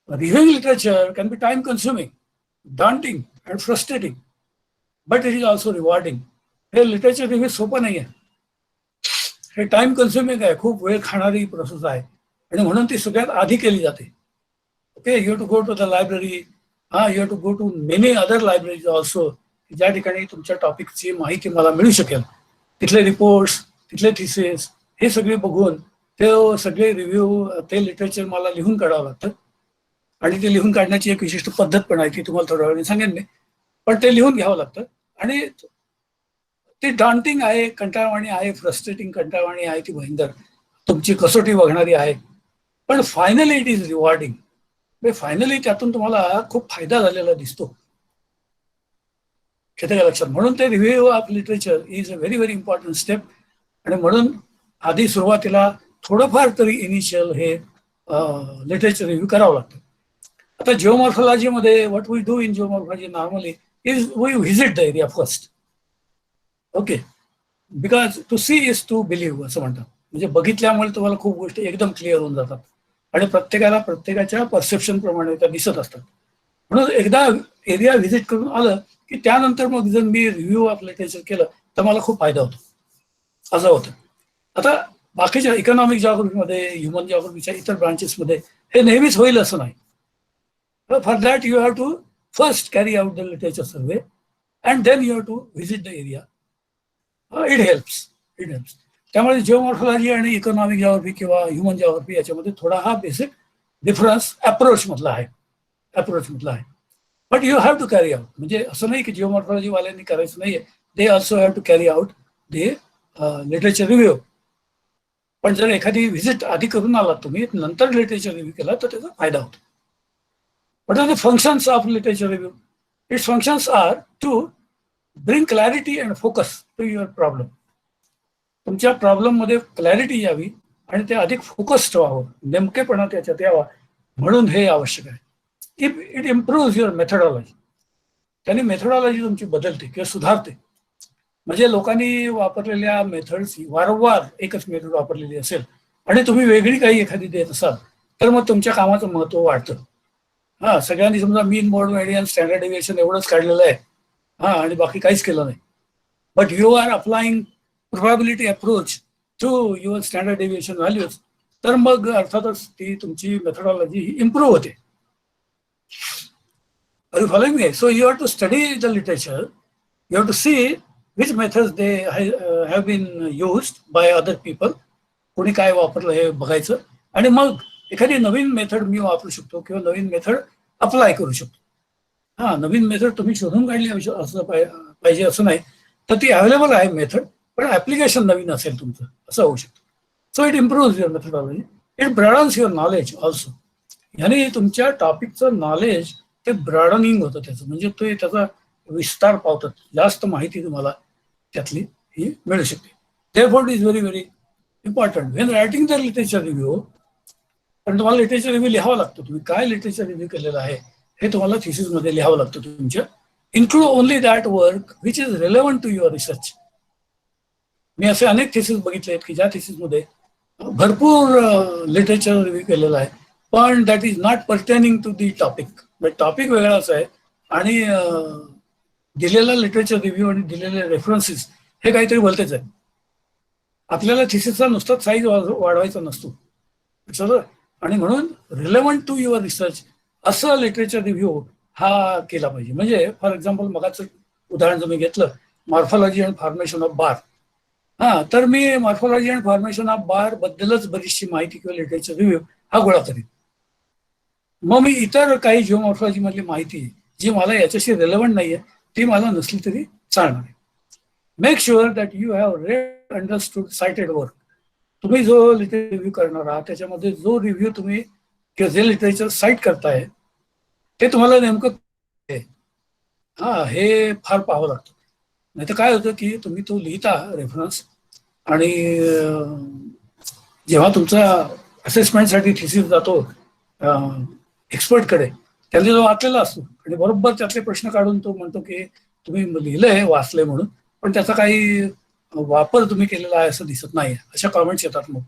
reviewing literature can be time consuming, daunting and frustrating, but it is also rewarding. हे लिटरेचर रिव्ह्यू सोपं नाही आहे, हे टाइम कन्झ्युमिंग आहे, खूप वेळ खाणारी प्रोसेस आहे आणि म्हणून ती सगळ्यात आधी केली जाते. Okay, you to go to the library, you to go to many other libraries also, ज्या ठिकाणी तुमच्या टॉपिकची माहिती मला मिळू शकेल. तिथले रिपोर्ट्स, तिथले थिसिस हे सगळे बघून ते सगळे रिव्ह्यू, ते लिटरेचर मला लिहून काढावं लागतं. आणि ते लिहून काढण्याची एक विशिष्ट पद्धत पण आहे ती तुम्हाला थोड्या वेळाने सांगेन मी, पण ते लिहून घ्यावं लागतं. आणि ती डॉन्टिंग आहे, कंटाळवाणी आहे, फ्रस्ट्रेटिंग कंटाळवाणी आहे, ती भयंकर तुमची कसोटी बघणारी आहे. पण finally it is rewarding. Finally त्यातून तुम्हाला खूप फायदा झालेला दिसतो. येते का लक्षात? म्हणून ते review of literature is a very very important step आणि म्हणून आधी सुरुवातीला थोडंफार तरी इनिशियल हे लिटरेचर रिव्ह्यू करावं लागतं. आता जिओमॉर्फॉलॉजीमध्ये what we do in geomorphology normally is we visit the area first. Okay, because to see is to believe असं म्हणतात. म्हणजे बघितल्यामुळे तुम्हाला खूप गोष्टी एकदम क्लिअर होऊन जातात आणि प्रत्येकाला प्रत्येकाच्या परसेप्शन प्रमाणे त्या दिसत असतात. म्हणून एकदा एरिया व्हिजिट करून आलं की त्यानंतर मग जर मी रिव्ह्यू ऑफ लिटरेचर केलं तर मला खूप फायदा होतो, असं होतं. आता बाकीच्या इकॉनॉमिक जिओग्राफीमध्ये, ह्युमन जिओग्राफीच्या इतर ब्रांचेसमध्ये हे नेहमीच होईल असं नाही. For that you have to first carry out the literature survey and then you have to visit the area. It helps. त्यामुळे जिओमॉर्फॉलॉजी आणि इकॉनॉमिक जिओग्राफी किंवा ह्युमन जिओग्राफी याच्यामध्ये थोडा हा बेसिक डिफरन्स अप्रोच मधला आहे. But you have to carry out. म्हणजे असं नाही की जिओमॉर्फॉलॉजी वाल्यांनी करायचं नाहीये, they also have to carry out the literature review. पण जर एखादी व्हिजिट आधी करून आलात तुम्ही, नंतर लिटरेचर रिव्ह्यू केला तर त्याचा फायदा होतो. What are the functions of literature review? Its functions are to bring clarity and focus to your problem. तुमच्या प्रॉब्लेममध्ये क्लॅरिटी यावी आणि ते अधिक फोकस्ड व्हावं, नेमकेपणा त्याच्यात यावा, म्हणून हे आवश्यक आहे. It improve your methodology. त्याने मेथडॉलॉजी तुमची बदलते किंवा सुधारते. म्हणजे लोकांनी वापरलेल्या मेथड्स, वारंवार एकच मेथड वापरलेली असेल आणि तुम्ही वेगळी काही एखादी देत असाल तर मग तुमच्या कामाचं महत्त्व वाढतं. सगळ्यांनी समजा mean, mode, median, standard deviation एवढंच काढलेलं आहे आणि बाकी काहीच केलं नाही. But you are applying probability approach to your standard deviation values, तर मग अर्थातच ती तुमची मेथडॉलॉजी ही इम्प्रूव्ह होते. Are you following me? So you have to study the literature. You have to see which methods they have been used by other people. कोणी काय वापरलं हे बघायचं आणि मग एखादी नवीन मेथड मी वापरू शकतो किंवा नवीन मेथड अप्लाय करू शकतो. नवीन मेथड तुम्ही शोधून काढली असं पाहिजे असं नाही, तर ती अवेलेबल आहे मेथड, पण ऍप्लिकेशन नवीन असेल तुमचं, असं होऊ शकतं. So it improve your methodology. It broadens your knowledge also. याने तुमच्या टॉपिकचं नॉलेज ते ब्रॉडनिंग होतं त्याचं, म्हणजे ते त्याचा विस्तार पावतात, जास्त माहिती तुम्हाला त्यातली ही मिळू शकते. Therefore is very very important when writing the literature review. पण तुम्हाला लिटरेचर रिव्ह्यू लिहावा लागतो. तुम्ही काय लिटरेचर रिव्ह्यू केलेलं आहे हे तुम्हाला थिसिसमध्ये लिहावं लागतं तुमच्या. Include only that work which is relevant to your research. मी असे अनेक थिसिस बघितले आहेत की ज्या थिसिसमध्ये भरपूर लिटरेचर रिव्ह्यू केलेलं आहे, पण that is not pertaining to the topic. Topic वेगळाच आहे आणि दिलेला लिटरेचर रिव्ह्यू आणि दिलेले रेफरन्सेस हे काहीतरी भलतेच आहे. आपल्याला थिसिसचा नुसताच साईज वाढवायचा नसतो, आणि म्हणून रिलेव्हंट टू युअर रिसर्च असं लिटरेचर रिव्ह्यू हा केला पाहिजे. म्हणजे फॉर एक्झाम्पल मगाचं उदाहरण जर मी घेतलं, morphology and formation of bar, तर मी morphology and formation of bar बद्दलच बरीचशी माहिती किंवा लिटरेचर रिव्ह्यू हा गोळा करेन. मग मी इतर काही जिओमॉर्फॉलॉजी मधली माहिती जी मला याच्याशी रिलेव्हंट नाहीये ती मला नसली तरी चालणार आहे. Make sure that you have red, understood, sighted work. तुम्ही जो लिटरेचर रिव्ह्यू करणार आहात त्याच्यामध्ये जो रिव्ह्यू तुम्ही किंवा जे लिटरेचर साईट करताय ते तुम्हाला नेमकं हे फार पाहावं लागतं. नाही तर काय होतं की तुम्ही तो लिहिता रेफरन्स आणि जेव्हा तुमचा असेसमेंटसाठी थिसिस जातो एक्सपर्टकडे, त्यांनी जो वाचलेला असतो आणि बरोबर त्यातले प्रश्न काढून तो म्हणतो की तुम्ही लिहिलंय, वाचलंय म्हणून, पण त्याचा काही वापर तुम्ही केलेला आहे असं दिसत नाही. अशा कॉमेंट्स येतात. मग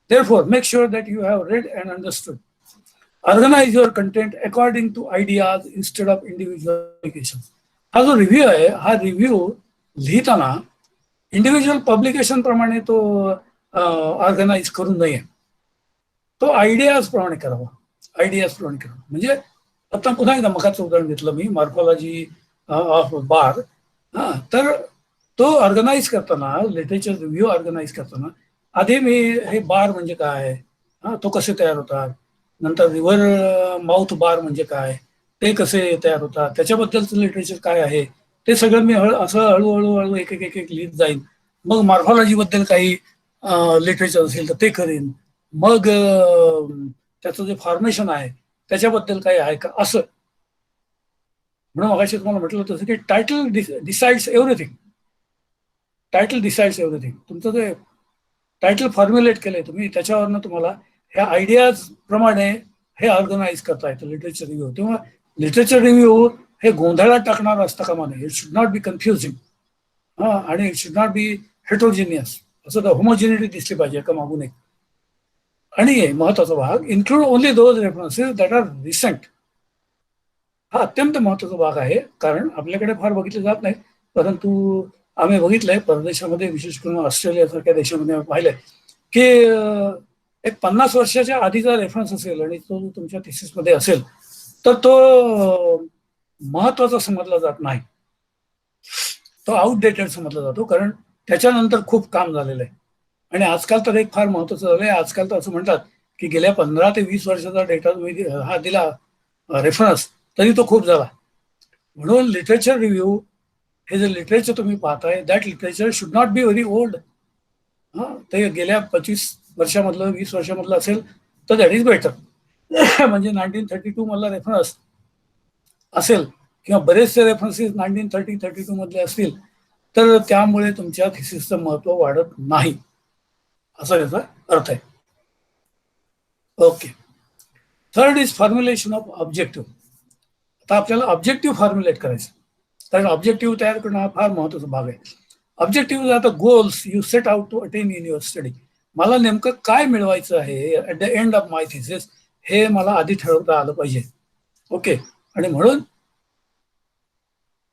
therefore make sure that you have read and understood. Organise your content according to ideas instead of individual publication. हा जो रिव्ह्यू आहे हा रिव्ह्यू लिहिताना इंडिव्हिज्युअल पब्लिकेशन प्रमाणे तो ऑर्गनाइज करू नये, तो आयडियाज प्रमाणे करावा. म्हणजे आता पुन्हा एकदा मगाचं उदाहरण घेतलं मी, मॉर्फॉलॉजी ऑफ बार. तर तो ऑर्गनाइज करताना, लिटरेचर रिव्ह्यू ऑर्गनाइज करताना आधी मी हे बार म्हणजे काय, तो कसे तयार होतात, नंतर रिव्हर माउथ बार म्हणजे काय, ते कसे तयार होतात, त्याच्याबद्दलचं लिटरेचर काय आहे, ते सगळं मी असं हळूहळू एक एक लिहित जाईन. मग मॉर्फॉलॉजीबद्दल काही लिटरेचर असेल तर ते करेन. मग त्याचं जे फॉर्मेशन आहे त्याच्याबद्दल काही आहे का, असं. म्हणून मगाशी तुम्हाला म्हटलं तसं की title decides everything. Title decides everything. तुमचं जे टायटल फॉर्म्युलेट केलंय तुम्ही त्याच्यावरनं तुम्हाला ह्या आयडियाज प्रमाणे हे ऑर्गनाईज करता येतं लिटरेचर रिव्ह्यू. तेव्हा लिटरेचर रिव्ह्यू हे गोंधळात टाकणार असतं कामा नये. It should not be confusing आणि it should not be heterogeneous. असं तर होमोजिनिटी दिसली पाहिजे एका मागून एक. आणि महत्वाचा भाग, include only those references that are recent. हा अत्यंत महत्वाचा भाग आहे, कारण आपल्याकडे फार बघितलं जात नाही, परंतु आम्ही बघितलंय परदेशामध्ये, विशेष करून ऑस्ट्रेलियासारख्या देशामध्ये आम्ही पाहिलंय की एक 50 वर्षाच्या आधीचा रेफरन्स असेल आणि तो तुमच्या थिसिसमध्ये असेल तर तो महत्वाचा समजला जात नाही, तो आउटडेटेड समजला जातो, कारण त्याच्यानंतर खूप काम झालेलं आहे. आणि आजकाल तर एक फार महत्वाचं झालंय, आजकाल तर असं म्हणतात की गेल्या 15 ते 20 वर्षाचा डेटा तुम्ही हा दिला रेफरन्स तरी तो खूप झाला. म्हणून लिटरेचर रिव्ह्यू हे जे लिटरेचर तुम्ही पाहताय, that literature should not be very old. ते गेल्या 25 वर्षामधलं 20 वर्षामधलं असेल तर दॅट इज बेटर. म्हणजे 1932 मधला रेफरन्स असेल किंवा बरेचसे रेफरन्सेस 1932 मधले असतील तर त्यामुळे तुमच्या थिसिसचं महत्व वाढत नाही, असा त्याचा अर्थ आहे. Okay. Third is formulation of objective. आता आपल्याला ऑब्जेक्टिव्ह फॉर्म्युलेट करायचं, कारण ऑब्जेक्टिव्ह तयार करणं हा फार महत्वाचा भाग आहे. Objective are the goals you set out to attain in your study. मला नेमकं काय मिळवायचं आहे at the end of my thesis हे मला आधी ठरवता आलं पाहिजे. ओके. आणि म्हणून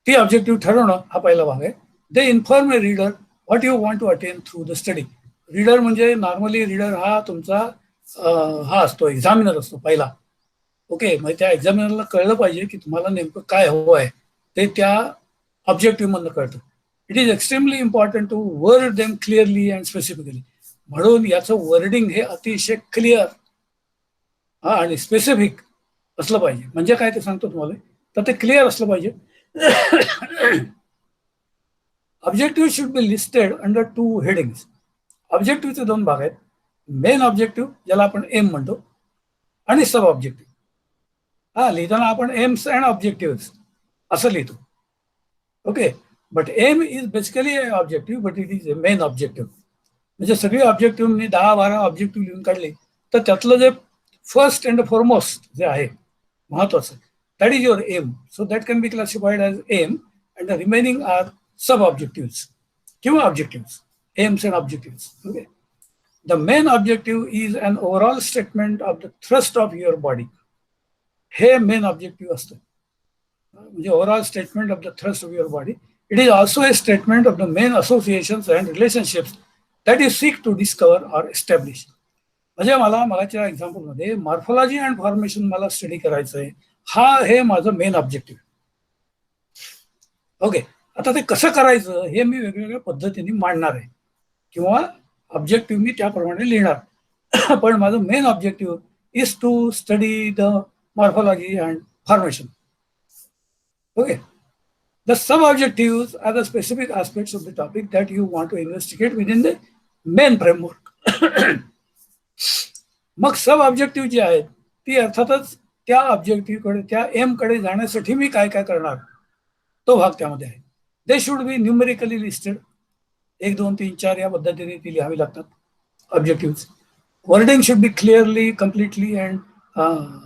ती ऑब्जेक्टिव्ह ठरवणं हा पहिला भाग आहे. They inform a reader what you want to attain through the study. Reader म्हणजे नॉर्मली रीडर हा तुमचा हा असतो, एक्झामिनर असतो पहिला. ओके. मग त्या एक्झामिनरला कळलं पाहिजे की तुम्हाला नेमकं काय हवं आहे ते त्या ऑब्जेक्टिव्ह मधनं कळतं. It is extremely important to word them clearly and specifically. म्हणून याचं वर्डिंग हे अतिशय क्लिअर आणि स्पेसिफिक असलं पाहिजे. म्हणजे काय ते सांगतो तुम्हाला, तर ते क्लिअर असलं पाहिजे. Objective should be listed under 2 headings. ऑब्जेक्टिव्हचे 2 भाग आहेत, मेन ऑब्जेक्टिव्ह ज्याला आपण एम म्हणतो आणि सब ऑब्जेक्टिव्ह. लिहिताना आपण एम्स अँड ऑब्जेक्टिव्ह असं लिहितो. Okay. But aim is basically objective but it is a main objective. म्हणजे सगळी ऑब्जेक्टिव्ह मी 10-12 ऑब्जेक्टिव्ह लिहून काढले तर त्यातलं जे फर्स्ट अँड फॉरमोस्ट जे आहे महत्वाचं, that is your aim. So that can be classified as aim and the remaining are sub objective किंवा objective, aims and objective. Okay. The main objective is an overall statement of the thrust of your body. हे मेन ऑब्जेक्टिव्ह असतं, म्हणजे overall statement of the thrust of your body. It is also a statement of the main associations and relationships that you seek to discover or establish. म्हणजे मलाच्या एक्झाम्पलमध्ये मॉर्फॉलॉजी अँड फॉर्मेशन मला स्टडी करायचं आहे, हे माझं मेन ऑब्जेक्टिव्ह. ओके. आता ते कसं करायचं हे मी वेगवेगळ्या पद्धतीने मांडणार आहे किंवा ऑब्जेक्टिव्ह मी त्याप्रमाणे लिहिणार. पण माझं main objective is to study the morphology and formation. Okay. The sub-objectives are the specific aspects of the topic that you want to investigate within the main framework. मग सब ऑब्जेक्टिव्ह जी आहेत ती अर्थातच त्या ऑब्जेक्टिव्हकडे, त्या एम कडे जाण्यासाठी मी काय काय करणार तो भाग त्यामध्ये आहे. They should be numerically listed. 1, 2, 3, 4 या पद्धतीने ती लिहावी लागतात objective. Wording should be clearly, completely and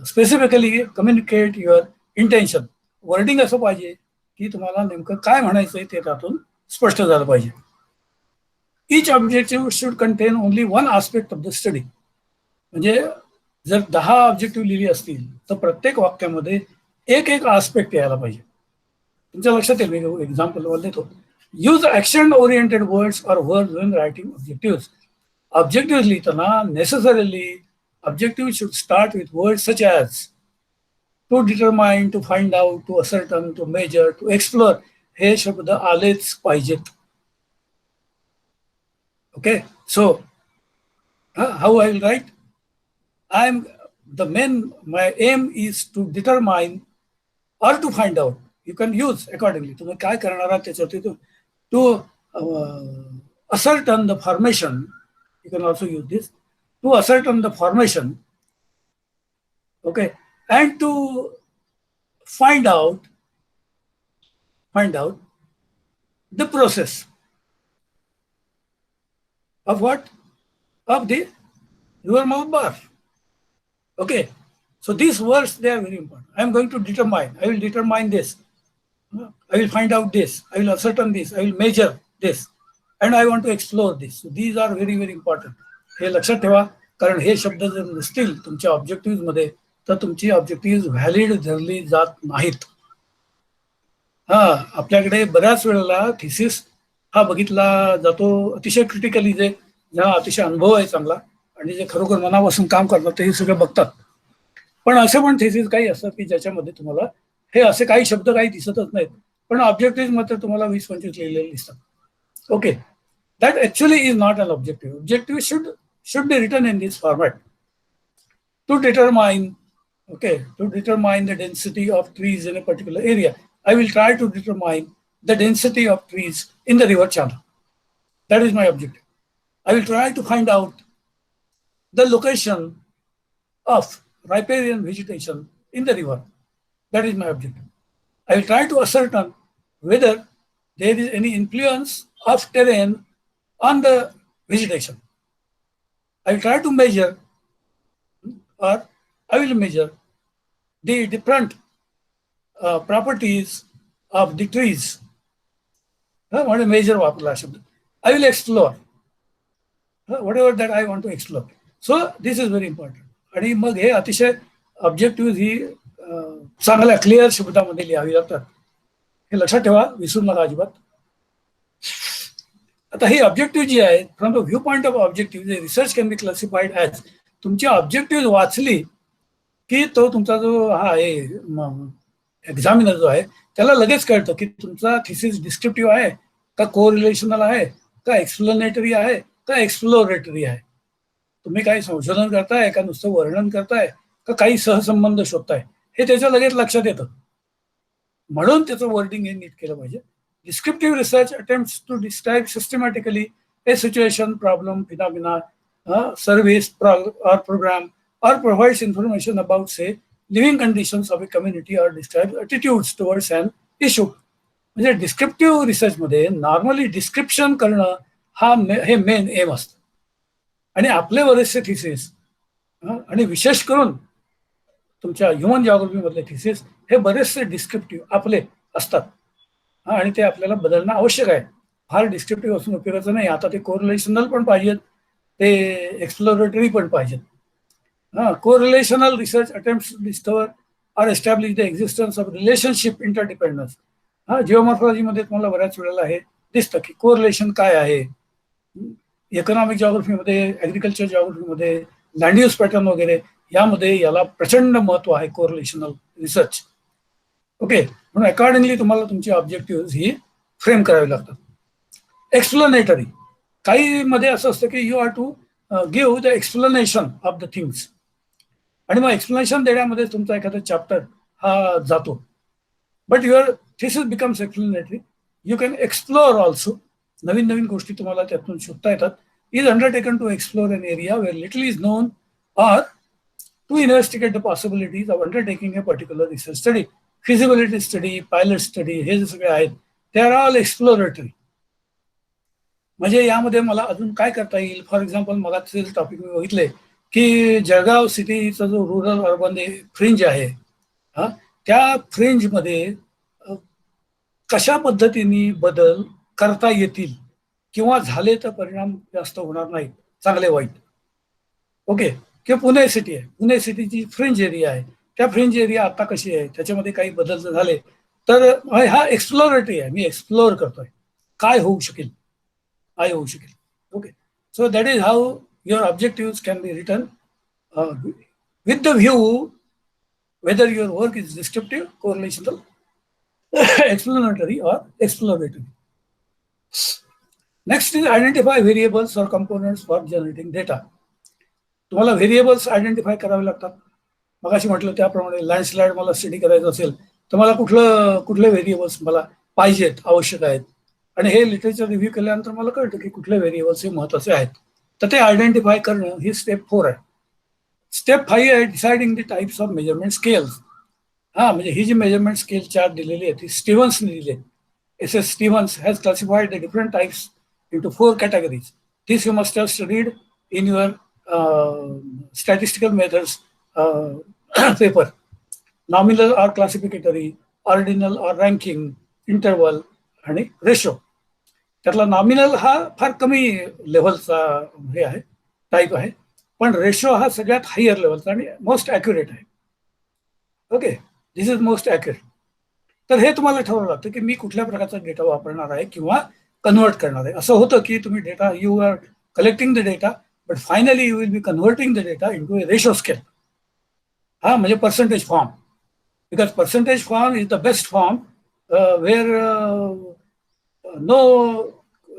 specifically communicate your intention. Wording असं पाहिजे की तुम्हाला नेमकं काय म्हणायचंय ते त्यातून स्पष्ट झालं पाहिजे. Each objective should contain only 1 aspect of the study. म्हणजे जर 10 ऑब्जेक्टिव्ह लिहिली असतील तर प्रत्येक वाक्यामध्ये एक आस्पेक्ट यायला पाहिजे. तुमच्या लक्षात येईल, मी एक्झाम्पल देतो. Use action oriented words or words when writing objective. Objective लिहिताना necessarily objective should start with words such as to determine, to find out, to ascertain, to measure, to explore हे शब्द आलेच पाहिजेत. Okay. So how I will write, my aim is to determine or to find out. You can use accordingly. तुम्ही काय करणार आहात त्याच्यावरती to ascertain the formation. You can also use this to ascertain the formation. Okay. And to find out the process. of what? Of the river mouth bar. Okay. So these words, they are very important. I am going to determine. I will determine this. I will find out this. I will ascertain this. I will measure this. And I want to explore this. So these are very, very important. हे लक्षात ठेवा, कारण हे शब्द जर नसतील तुमच्या ऑब्जेक्टिव्ह मध्ये तर तुमची ऑब्जेक्टिव्ह व्हॅलिड धरली जात नाहीत. आपल्याकडे बऱ्याच वेळेला थिसिस हा बघितला जातो अतिशय क्रिटिकली, जे ज्यांना अतिशय अनुभव आहे चांगला आणि जे खरोखर मनापासून काम करतात ते हे सगळं बघतात. पण असे पण थिसिस काही असतात की ज्याच्यामध्ये तुम्हाला हे असे काही शब्द काही दिसतच नाहीत, पण ऑब्जेक्टिव्ह मात्र तुम्हाला 20-25 लिहिलेले दिसतात. Okay, that actually is not an objective. Objective should be written in this format to determine the density of trees in a particular area. I will try to determine the density of trees in the river channel. That is my objective. I will try to find out the location of riparian vegetation in the river. That is my objective. I will try to ascertain whether there is any influence of terrain on the vegetation. I will try to measure, or I will measure the different properties of the trees. What a measure वापरला शब्द. I will explore whatever that I want to explore. So this is very important. आणि मग हे अतिशय ऑब्जेक्टिव्ह ही चांगल्या क्लिअर शब्दामध्ये लिहावी लागतात. हे लक्षात ठेवा, विसरू नका अजिबात. आता ही ऑब्जेक्टिव्ह जी आहे, from the view point of objective, research can be classified as, तुमची ऑब्जेक्टिव्ह वाचली की तो तुमचा जो हा आहे एक्झामिनर जो आहे त्याला लगेच कळतं की तुमचा थिसिस डिस्क्रिप्टिव्ह आहे का, कोरिलेशनल आहे का, एक्सप्लेनेटरी आहे का, एक्सप्लोरेटरी आहे. तुम्ही काही संशोधन करताय का नुसतं वर्णन करताय का काही सहसंबंध शोधताय, हे त्याच्या लगेच लक्षात येतं. म्हणून त्याचं वर्डिंग हे नीट केलं पाहिजे. Descriptive research attempts to describe systematically a situation, problem, phenomena, service, or program, or provides information about, say, living conditions of a community or describes attitudes towards an issue. म्हणजे डिस्क्रिप्टिव्ह रिसर्च मध्ये नॉर्मली डिस्क्रिप्शन करणं हे मेन एम असतं. आणि आपले बरेचसे थिसिस आणि विशेष करून तुमच्या ह्युमन जिओग्राफी मधले थिसिस हे बरेचसे डिस्क्रिप्टिव्ह आपले असतात आणि ते आपल्याला बदलणं आवश्यक आहे. फार डिस्क्रिप्टिव्ह असून उपयोगाचं नाही. आता ते कोरिलेशनल पण पाहिजेत, ते एक्सप्लोरेटरी पण पाहिजेत. Correlational research attempts to discover or establish the existence of relationship interdependence. जिओमॉर्फॉलॉजीमध्ये तुम्हाला बऱ्याच वेळेला हे दिसतं की कोरिलेशन काय आहे. इकॉनॉमिक जिओग्राफीमध्ये, ॲग्रिकल्चर जिओग्राफीमध्ये, लँड यूज पॅटर्न वगैरे यामध्ये याला प्रचंड महत्व आहे कोरिलेशनल रिसर्च. ओके, म्हणून अकॉर्डिंगली तुम्हाला तुमची ऑब्जेक्टिव्ह ही फ्रेम करावी लागतात. एक्सप्लेनेटरी, काही मध्ये असं असतं की you are to give the explanation of the things, आणि मग एक्सप्लेनेशन देण्यामध्ये तुमचा एखादा चॅप्टर हा जातो. But your thesis becomes explanatory. You can explore also. नवीन नवीन गोष्टी तुम्हाला त्यातून शोधता येतात. Is undertaken to explore an area where little is known, or to investigate the possibilities of undertaking a particular research study. Feasibility study, pilot study, हे जे सगळे आहेत ते आर ऑल एक्सप्लोरेटरी. म्हणजे यामध्ये मला अजून काय करता येईल. फॉर एक्झाम्पल, मगाचे टॉपिक मी बघितले की जळगाव सिटीचा जो रुरल अर्बन फ्रिंज आहे, त्या फ्रिंजमध्ये कशा पद्धतीने बदल करता येतील किंवा झाले तर परिणाम जास्त होणार नाहीत, चांगले वाईट. ओके, किंवा पुणे सिटी आहे, पुणे सिटीची फ्रिंज एरिया आहे, त्या फ्रिंज एरिया आता कशी आहे, त्याच्यामध्ये काही बदल झाले तर हा एक्सप्लोरेटरी आहे. मी एक्सप्लोर करतोय काय होऊ शकेल, काय होऊ शकेल. Okay, so that is how your objective can be written with the view whether your work is descriptive, correlational, explanatory or exploratory. Next is identify variables or components for generating data. तुम्हाला व्हेरिएबल्स आयडेंटिफाय करावे लागतात. मगाशी म्हटलं त्याप्रमाणे लँडस्लाइड मला स्टडी करायचं असेल तर मला कुठले व्हेरिएबल्स मला पाहिजेत, आवश्यक आहेत, आणि हे लिटरेचर रिव्ह्यू केल्यानंतर मला कळतं की कुठले व्हेरिएबल्स हे महत्त्वाचे आहेत. तर ते आयडेंटिफाय करणं ही स्टेप 4 आहे. स्टेप 5 आहे deciding the types of measurement scales. म्हणजे ही जी मेजरमेंट स्केल चार्ट दिलेली आहे ती स्टीव्हन्सने दिली आहे. S S Stevens has classified the different types into 4 categories. this you must have studied in your statistical methods paper. Nominal or classificatory, ordinal or ranking, interval आणि रेशो. त्यातला नॉमिनल हा फार कमी लेव्हलचा हे आहे, टाईप आहे, पण रेशो हा सगळ्यात हायर लेव्हलचा आणि मोस्ट ॲक्युरेट आहे. Okay, this is most accurate. तर हे तुम्हाला ठरवावं लागतं की मी कुठल्या प्रकारचा डेटा वापरणार आहे किंवा कन्वर्ट करणार आहे. असं होतं की तुम्ही data, you are collecting the data, but finally you will be converting the data into a ratio scale. हा म्हणजे percentage form, because percentage form is the best form where no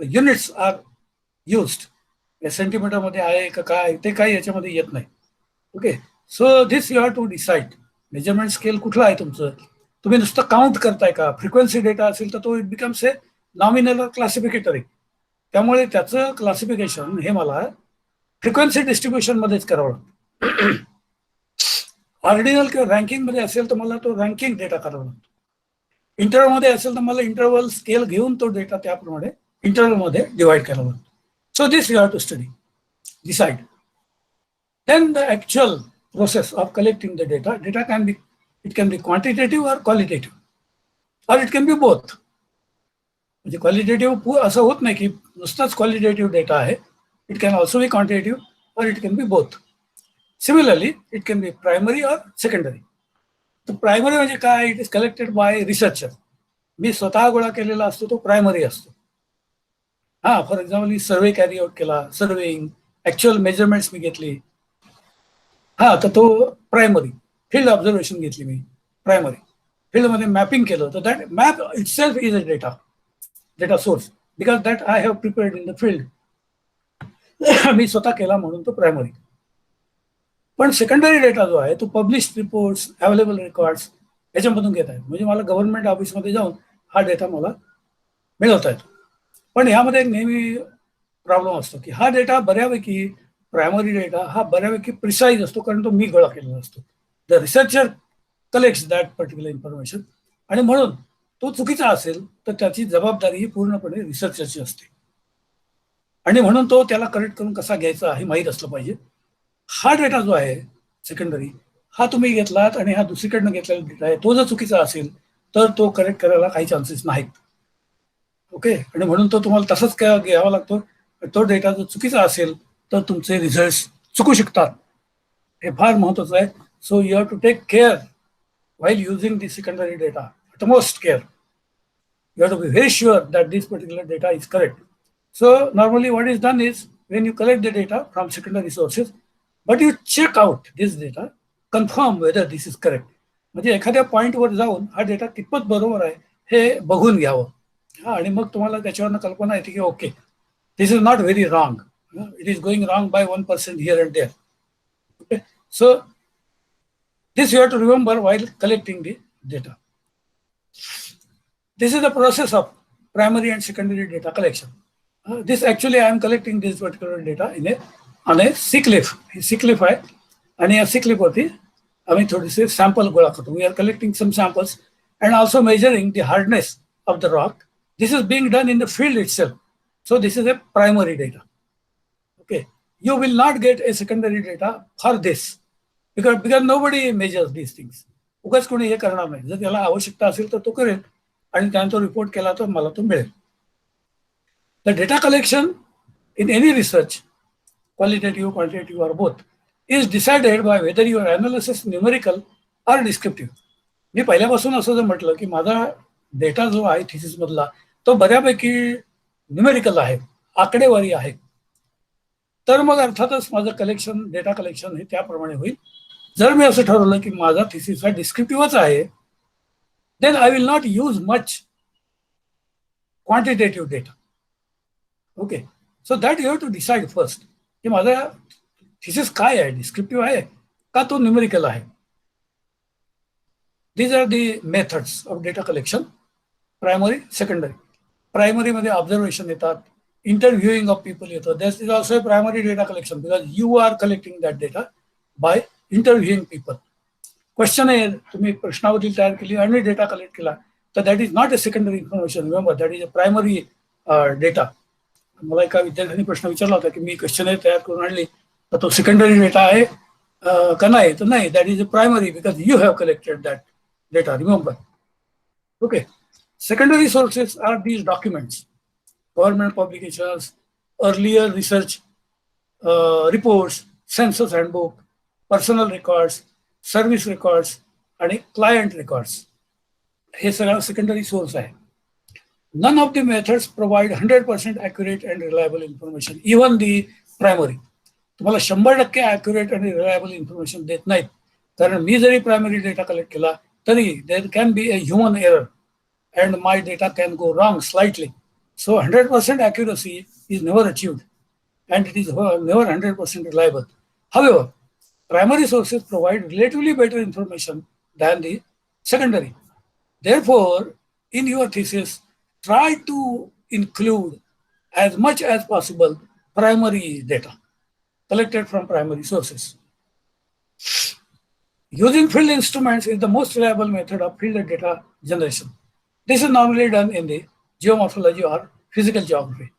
units are used. सेंटीमीटरमध्ये आहे का काय ते काही याच्यामध्ये येत नाही. Okay, so this you have to decide. Measurement scale कुठला आहे तुमचं, तुम्ही नुसतं काउंट करताय का. फ्रिक्वेन्सी डेटा असेल तर तो इट बिकम्स ए नॉमिनल क्लासिफिकेटरी. त्यामुळे त्याचं क्लासिफिकेशन हे मला फ्रिक्वेन्सी डिस्ट्रीब्युशनमध्येच करावं लागतं. ऑर्डिनल किंवा रँकिंगमध्ये असेल तर मला तो रँकिंग डेटा करावा लागतो. इंटरव्हलमध्ये असेल तर मला इंटरव्हल स्केल घेऊन तो डेटा त्याप्रमाणे इंटरव्हलमध्ये डिवाइड करावा लागतो. So this you have to study, decide. Then the actual process of collecting the data. Data can be, it can be quantitative or qualitative, or it can be both. म्हणजे क्वालिटेटिव्ह असं होत नाही की नुसताच क्वालिटेटिव्ह डेटा आहे. It can also be quantitative or it can be both. Similarly it can be primary or secondary. तर प्रायमरी म्हणजे काय, it is collected by researcher. मी स्वतः गोळा केलेला असतो तो प्रायमरी असतो. हां, फॉर एक्झाम्पल मी सर्वे कॅरी आउट केला, सर्वेइंग, ॲक्च्युअल मेजरमेंट्स मी घेतली, हा, तर तो प्रायमरी. फील्ड ऑब्झर्वेशन घेतली मी, प्रायमरी. फील्डमध्ये मॅपिंग केलं तर that map itself is a data source, because that I have prepared in the field. मी स्वतः केला म्हणून तो प्रायमरी. पण सेकंडरी डेटा जो आहे तो पब्लिश रिपोर्ट्स, अवेलेबल रेकॉर्ड्स याच्यामधून घेत आहे. म्हणजे मला गव्हर्नमेंट ऑफिसमध्ये जाऊन हा डेटा मला मिळवता येतो. पण ह्यामध्ये एक नेहमी प्रॉब्लेम असतो की हा डेटा बऱ्यापैकी, प्रायमरी डेटा हा बऱ्यापैकी प्रिसाईज असतो, कारण तो मी गोळा केलेला असतो. The researcher collects that particular information, आणि म्हणून तो चुकीचा असेल तर त्याची जबाबदारी ही पूर्णपणे रिसर्चरची असते. आणि म्हणून तो त्याला करेक्ट करून कसा घ्यायचा हे माहीत असलं पाहिजे. हा डेटा जो आहे सेकंडरी, हा तुम्ही घेतलात आणि हा दुसरीकडनं घेतलेला डेटा आहे, तो जर चुकीचा असेल तर तो करेक्ट करायला काही चान्सेस नाहीत. ओके, आणि म्हणून तो तुम्हाला तसंच घ्यावा लागतो. तो डेटा जर चुकीचा असेल तर तुमचे रिझल्ट चुकू शकतात. हे फार महत्वाचं आहे. So you have to take care while using the secondary data, utmost care. You have to be very sure that this particular data is correct. So normally what is done is, when you collect the data from secondary sources, but you check out this data, confirm whether this is correct. म्हणजे एखाद्या पॉईंटवर जाऊन हा डेटा कितपत बरोबर आहे हे बघून घ्यावं. हा, आणि मग तुम्हाला त्याच्यावरनं कल्पना येते की okay, this is not very wrong. It is going wrong by 1% here and there. Okay, so this you have to remember while collecting the data. This is the process of primary and secondary data collection. This actually I am collecting this particular data on a CCLIF. CCLIF आहे, आणि या CCLIF वरती आम्ही थोडेसे सॅम्पल गोळा करतो. We are collecting some samples and also measuring the hardness of the rock. This is being done in the field itself. So this is a primary data. Okay, you will not get a secondary data for this because nobody measures these things. उगाच कोणी हे करणार नाही. जर त्याला आवश्यकता असेल तर तो करेल आणि त्याने तो रिपोर्ट केला तर मला तो मिळेल. The data collection in any research, qualitative, quantitative or both, is decided by whether your analysis numerical or descriptive. मी पहिल्यापासून असं जर म्हटलं की माझा डेटा जो आहे थिसिस मधला तो बऱ्यापैकी न्यूमेरिकल आहे, आकडेवारी आहे, तर मग अर्थातच माझं कलेक्शन, डेटा कलेक्शन हे त्याप्रमाणे होईल. जर मी असं ठरवलं की माझा थिसिस हा डिस्क्रिप्टिव्हच आहे, then I will not use much quantitative data. Okay, so that you have to decide first की माझा थिसिस काय आहे, डिस्क्रिप्टिव्ह आहे का तो न्यूमेरिकल आहे. These are the methods of data collection, primary, secondary. प्रायमरीमध्ये ऑब्झर्वेशन येतात, interviewing of people येतं. This is also a primary data collection because you are collecting that data by interviewing people. Questionnaire, तुम्ही प्रश्नावली तयार केली आणि डेटा कलेक्ट केला तर that is not a secondary information. Remember, that is a primary data. मला एका विद्यार्थ्यांनी प्रश्न विचारला होता की मी क्वेश्चनरी तयार करून आणली तर तो सेकंडरी डेटा आहे का नाही, तर नाही, that is a primary because you have collected that data, remember. Okay, secondary sources are these documents, government publications, earlier research reports, census handbook, personal records, service records आणि client records. हे सगळं secondary source आहे. None of the methods provide 100% accurate and reliable information, even the primary. तुम्हाला 100% accurate आणि reliable information देत नाहीत, कारण मी जरी primary data collect केला तरी there can be a human error and my data can go wrong slightly. So 100% accuracy is never achieved and it is never 100% reliable. However, primary sources provide relatively better information than the secondary. Therefore, in your thesis, try to include as much as possible primary data collected from primary sources. Using field instruments is the most reliable method of field data generation. This is normally done in the geomorphology or physical geography.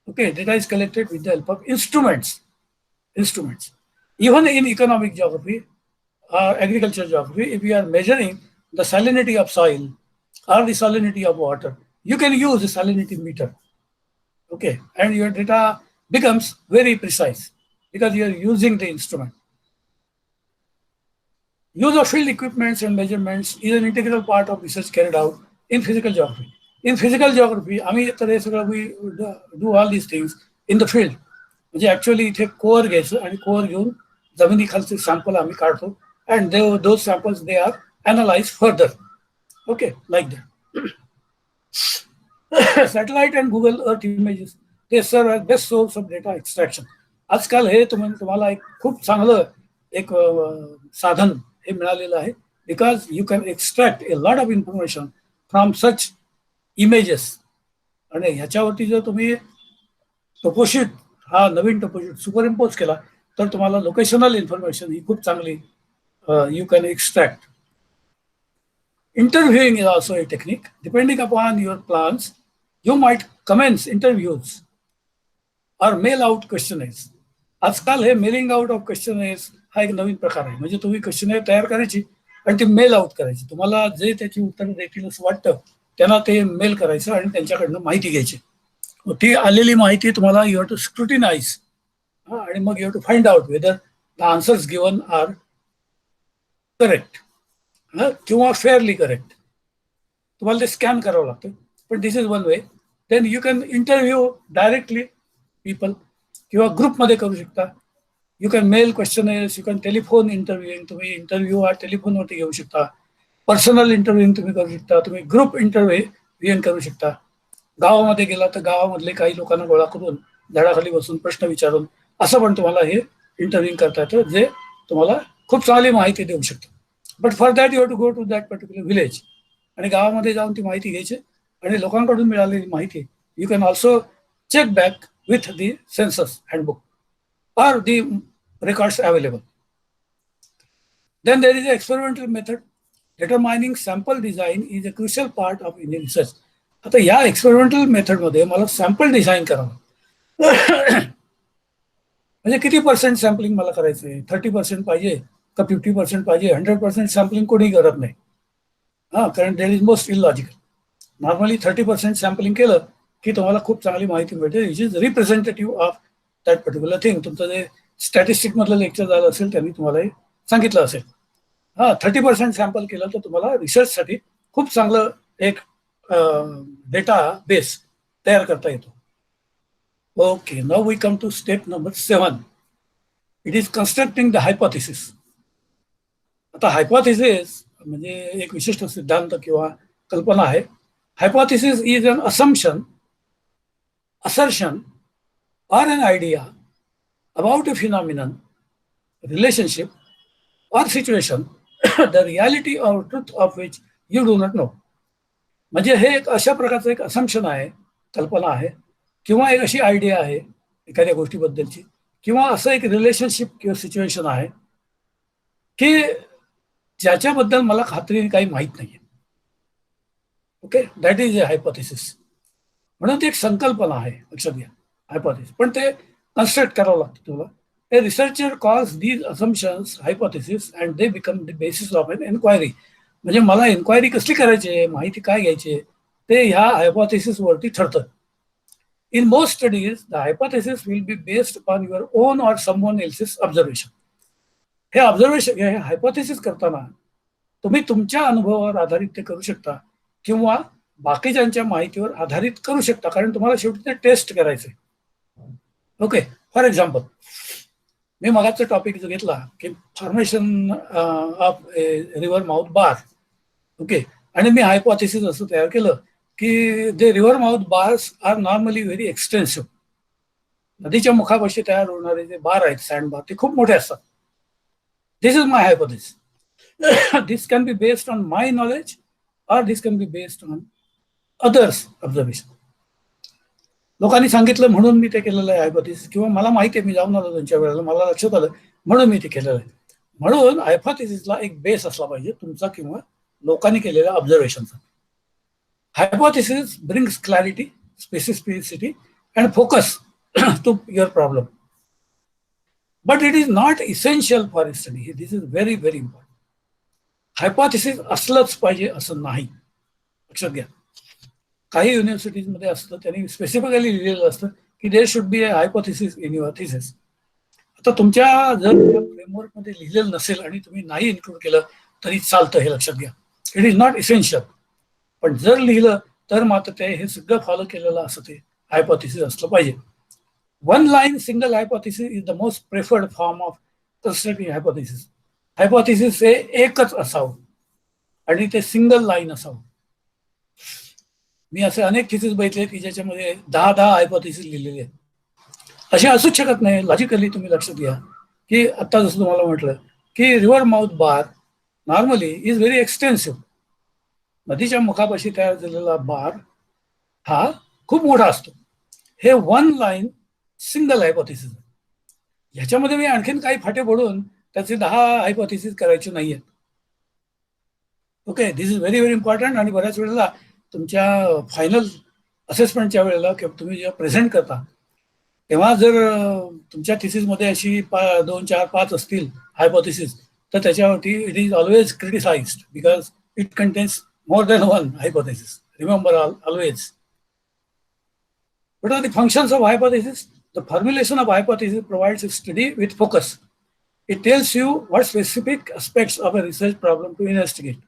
Okay, data is collected with the help of instruments. Even in economic geography or agricultural geography, if we are measuring the salinity of soil or the salinity of water, you can use the salinity meter. Okay, and your data becomes very precise because you are using the instrument. Use of field equipments and measurements is an integral part of research carried out in physical geography. In physical geography, आम्ही तर हे सगळं we do all these things in the field. म्हणजे ऍक्च्युअली इथे कोअर घ्यायचं आणि कोअर घेऊन जमिनीखालचे सॅम्पल आम्ही काढतो and those samples they are analyzed further. Okay, like that. Satellite and Google Earth images, they serve as best source of data extraction. आजकाल हे तुम्हाला एक खूप चांगलं एक साधन हे मिळालेलं आहे because you can extract a lot of information from such images. आणि ह्याच्यावरती जर तुम्ही टोपोशीट हा नवीन टोपोशीट सुपरइम्पोज केला तर तुम्हाला लोकेशनल इन्फॉर्मेशन ही खूप चांगली you can extract. Interviewing is also a technique. Depending upon your plans, you might commence interviews or mail out questionnaires. आजकाल हे मेलिंग आउट ऑफ क्वेश्चनेअर्स हा एक नवीन प्रकार आहे. म्हणजे तुम्ही क्वेश्चनेअर तयार करायची आणि ती मेल आउट करायची. तुम्हाला जे त्याची उत्तरं देतील असं वाटतं त्यांना ते मेल करायचं आणि त्यांच्याकडनं माहिती घ्यायची. ती आलेली माहिती तुम्हाला यू हॅव टू स्क्रुटिनाइज आणि मग you have to find out whether the answers given are correct किंवा फेअरली करेक्ट. तुम्हाला ते स्कॅन करावं लागतं. पण this is one way. Then you can interview directly people किंवा ग्रुपमध्ये करू शकता. You can mail questionnaires, you can telephone interviewing, तुम्ही इंटरव्ह्यू हा टेलिफोनवरती घेऊ शकता. पर्सनल इंटरव्ह्यूइंग तुम्ही करू शकता. तुम्ही ग्रुप इंटरव्ह्यूइंग करू शकता. गावामध्ये गेला तर गावामधले काही लोकांना गोळा करून झाडाखाली बसून प्रश्न विचारून असं पण तुम्हाला हे इंटरव्ह्यूइंग करता येतं जे तुम्हाला खूप चांगली माहिती देऊ शकतं. But for that you have to go to that particular village आणि गावामध्ये जाऊन ती माहिती घ्यायची आणि लोकांकडून मिळालेली माहिती you can also check back with the census handbook or the records available. Then there is an experimental method. Determining sample design is a crucial part of Indian research. आता या एक्सपेरिमेंटल मेथड मध्ये मला सॅम्पल डिझाईन करावं. म्हणजे किती पर्सेंट सॅम्पलिंग मला करायचं आहे. 30% पाहिजे का 50% पाहिजे. 100% सॅम्पलिंग कोणी करत नाही. कारण देट is most illogical. Normally 30% sampling केलं की तुम्हाला खूप चांगली माहिती मिळते which is representative of that particular thing. तुमचं जे स्टॅटिस्टिक मधलं लेक्चर झालं असेल त्यांनी तुम्हाला हे सांगितलं असेल. 30% सॅम्पल केलं तर तुम्हाला रिसर्चसाठी खूप चांगलं एक डेटा बेस तयार करता येतो. Okay, now we come to step number 7. It is constructing the hypothesis. आता हायपोथेसिस म्हणजे एक विशिष्ट सिद्धांत किंवा कल्पना आहे. Hypothesis is an assertion or an idea about a phenomenon, relationship or situation, the reality or truth of which you do not know. म्हणजे हे एक अशा प्रकारचं एक असम्पशन आहे, कल्पना आहे किंवा एक अशी आयडिया आहे एखाद्या गोष्टीबद्दलची किंवा असं एक रिलेशनशिप किंवा सिच्युएशन आहे की ज्याच्याबद्दल मला खात्रीने काही माहीत नाहीये. Okay, that is a hypothesis. म्हणून ती एक संकल्पना आहे, लक्षात घ्या. हायपोथेसिस, पण ते कन्स्ट्रक्ट करावं लागतं तुला. A researcher calls these assumptions hypothesis and they become the basis of an inquiry. म्हणजे मला इन्क्वायरी कसली करायची आहे, माहिती काय घ्यायची ते ह्या हायपोथेसिस वरती ठरतं. In most studies, the hypothesis will be based upon your own or someone else's observation. हे ऑब्झर्वेशन, हे हायपोथेसिस करताना तुम्ही तुमच्या अनुभवावर आधारित ते करू शकता किंवा बाकीच्यांच्या माहितीवर आधारित करू शकता, कारण तुम्हाला शेवटी ते टेस्ट करायचंय. ओके, फॉर एक्झाम्पल, मी मगाचा टॉपिक जो घेतला की formation of river mouth bar. Okay, आणि मी हायपोथेसिस असं तयार केलं की they river mouth bars are normally very extensive. नदीच्या मुखापाशी तयार होणारे जे बार आहेत, सँड बार, ते खूप मोठे असतात. This is my hypothesis. This can be based on my knowledge or this can be based on others' observation. लोकांनी सांगितलं म्हणून मी ते केलेलं आहे हायपोथेसिस, किंवा मला माहिती आहे, मी जाऊन आलो त्यांच्या वेळेला, मला लक्षात आलं म्हणून मी ते केलेलं आहे. म्हणून हायपोथेसिसला एक बेस असला पाहिजे तुमचा किंवा लोकांनी केलेल्या ऑब्झर्वेशनचा. Hypothesis brings clarity, specificity and focus to your problem, but it is not essential for study. This is very very important. Hypothesis असलंच पाहिजे असं नाही, लक्षात घ्या. काही युनिव्हर्सिटीजमध्ये असतं, त्यांनी स्पेसिफिकली लिहिलेलं असतं की there should be a hypothesis in your thesis. आता तुमच्या जर फ्रेमवर्कमध्ये लिहिलेलं नसेल आणि तुम्ही नाही इन्क्लूड केलं तरी चालतं, हे लक्षात घ्या. It is not essential. पण जर लिहिलं तर मात्र ते हे सगळं फॉलो केलेलं असं ते हायपोथेसिस असलं पाहिजे. One line single hypothesis is the most preferred form of constructive hypothesis. Hypothesis हे एकच असावं आणि ते सिंगल लाईन असावं. मी असे अनेक थिसिस बघितले की ज्याच्यामध्ये 10 हायपोथेसिस लिहिलेले आहेत. असे असूच शकत नाही. लॉजिकली तुम्ही लक्षात घ्या की आता जसं तुम्हाला म्हटलं की river mouth bar normally is very extensive. नदीच्या मुखापाशी तयार झालेला बार हा खूप मोठा असतो. हे वन लाईन सिंगल हायपोथेसिस. ह्याच्यामध्ये मी आणखीन काही फाटे पडून त्याचे 10 हायपोथेसिस करायचे नाहीयेत. Okay, this is very very important. आणि बऱ्याच वेळेला तुमच्या फायनल असेसमेंटच्या वेळेला किंवा तुम्ही जेव्हा प्रेझेंट करता तेव्हा जर तुमच्या थिसिसमध्ये अशी 2, 4, 5 असतील हायपोथेसिस, तर त्याच्यावरती it is always criticised because it contains more than one hypothesis. Remember always. What are the functions of hypothesis? The formulation of hypothesis provides a study with focus. It tells you what specific aspects of a research problem to investigate.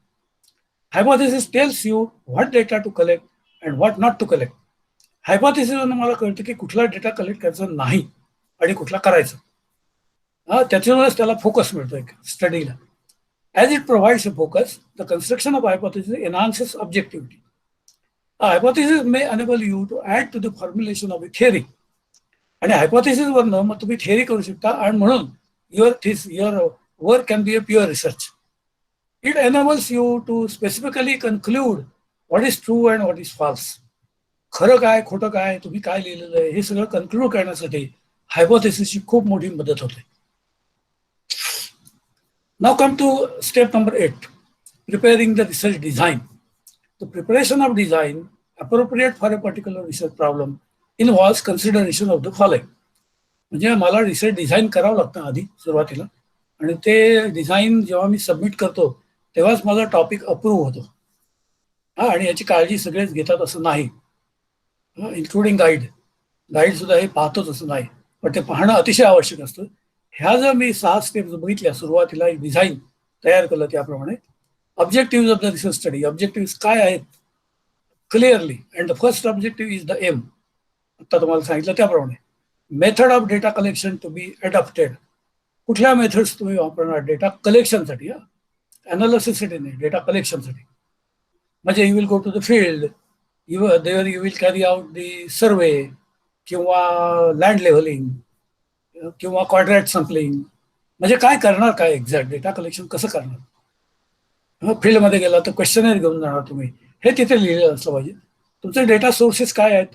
Hypothesis tells you what data to collect and what not to collect. Hypothesis मला कळतं की कुठला डेटा कलेक्ट करायचा नाही आणि कुठला करायचा. त्याच्यामुळेच त्याला फोकस मिळतो एक स्टडीला. As it provides a focus, the construction of hypothesis enhances objectivity. A hypothesis may enable you to add to the formulation of a theory. आणि हायपोथेसिस वरनं मग तुम्ही थिअरी करू शकता आणि म्हणून your work can be a pure research. It enables you to specifically conclude what is true and what is false. खरं काय, खोटं काय, तुम्ही काय लिहिलेलं आहे, हे सगळं कन्क्लूड करण्यासाठी हायपोथेसिसची खूप मोठी मदत होते. Now come to step number 8, preparing the research design. The preparation of design appropriate for a particular research problem involves consideration of the following. म्हणजे मला रिसर्च डिझाईन करावं लागतं आधी सुरुवातीला, आणि ते डिझाईन जेव्हा मी सबमिट करतो तेव्हाच माझा टॉपिक अप्रूव्ह होतो. आणि याची काळजी सगळेच घेतात असं नाही, इन्क्लुडिंग गाईड सुद्धा हे पाहतोच असं नाही, पण ते पाहणं अतिशय आवश्यक असतं. ह्या जर मी 6 स्टेप्स बघितल्या, सुरुवातीला एक डिझाईन तयार केलं त्याप्रमाणे. Objective of the research study, objective काय आहेत clearly, and the first objective is the aim. आता तुम्हाला सांगितलं त्याप्रमाणे. Method of data collection to be adopted. कुठल्या मेथड्स तुम्ही वापरणार डेटा कलेक्शनसाठी, अनालिसिससाठी नाही, डेटा कलेक्शनसाठी. म्हणजे you will go to the field, there you will carry out the survey किंवा लँड लेव्हलिंग किंवा क्वाड्रॅट सॅम्पलिंग. म्हणजे काय करणार, काय एक्झॅक्ट डेटा कलेक्शन कसं करणार. फील्डमध्ये गेला तर क्वेश्चनर घेऊन जाणार तुम्ही, हे तिथे लिहिलेलं असलं पाहिजे. तुमचे डेटा सोर्सेस काय आहेत,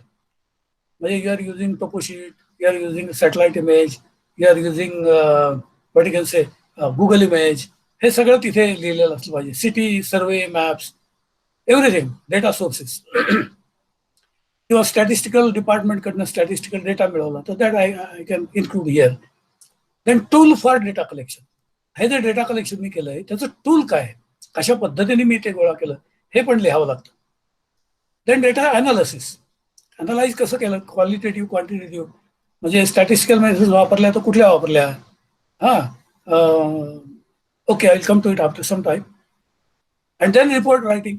म्हणजे you are using toposheet, you are using satellite image, you are using what you can say Google image, हे सगळं तिथे लिहिलेलं असलं पाहिजे. City survey, maps, everything, data sources. किंवा स्टॅटिस्टिकल डिपार्टमेंटकडनं स्टॅटिस्टिकल डेटा मिळवला तर that I can include here. Then tool for data collection. हे जे डेटा कलेक्शन मी केलंय त्याचं टूल काय आहे, कशा पद्धतीने मी ते गोळा केलं हे पण लिहावं लागतं. Then data analysis. अनालाइज कसं केलं, क्वालिटेटिव्ह क्वांटिटेटिव्ह, म्हणजे स्टॅटिस्टिकल मेथड्स वापरल्या तर कुठल्या वापरल्या. Okay, I will come to it after some time. And then report writing.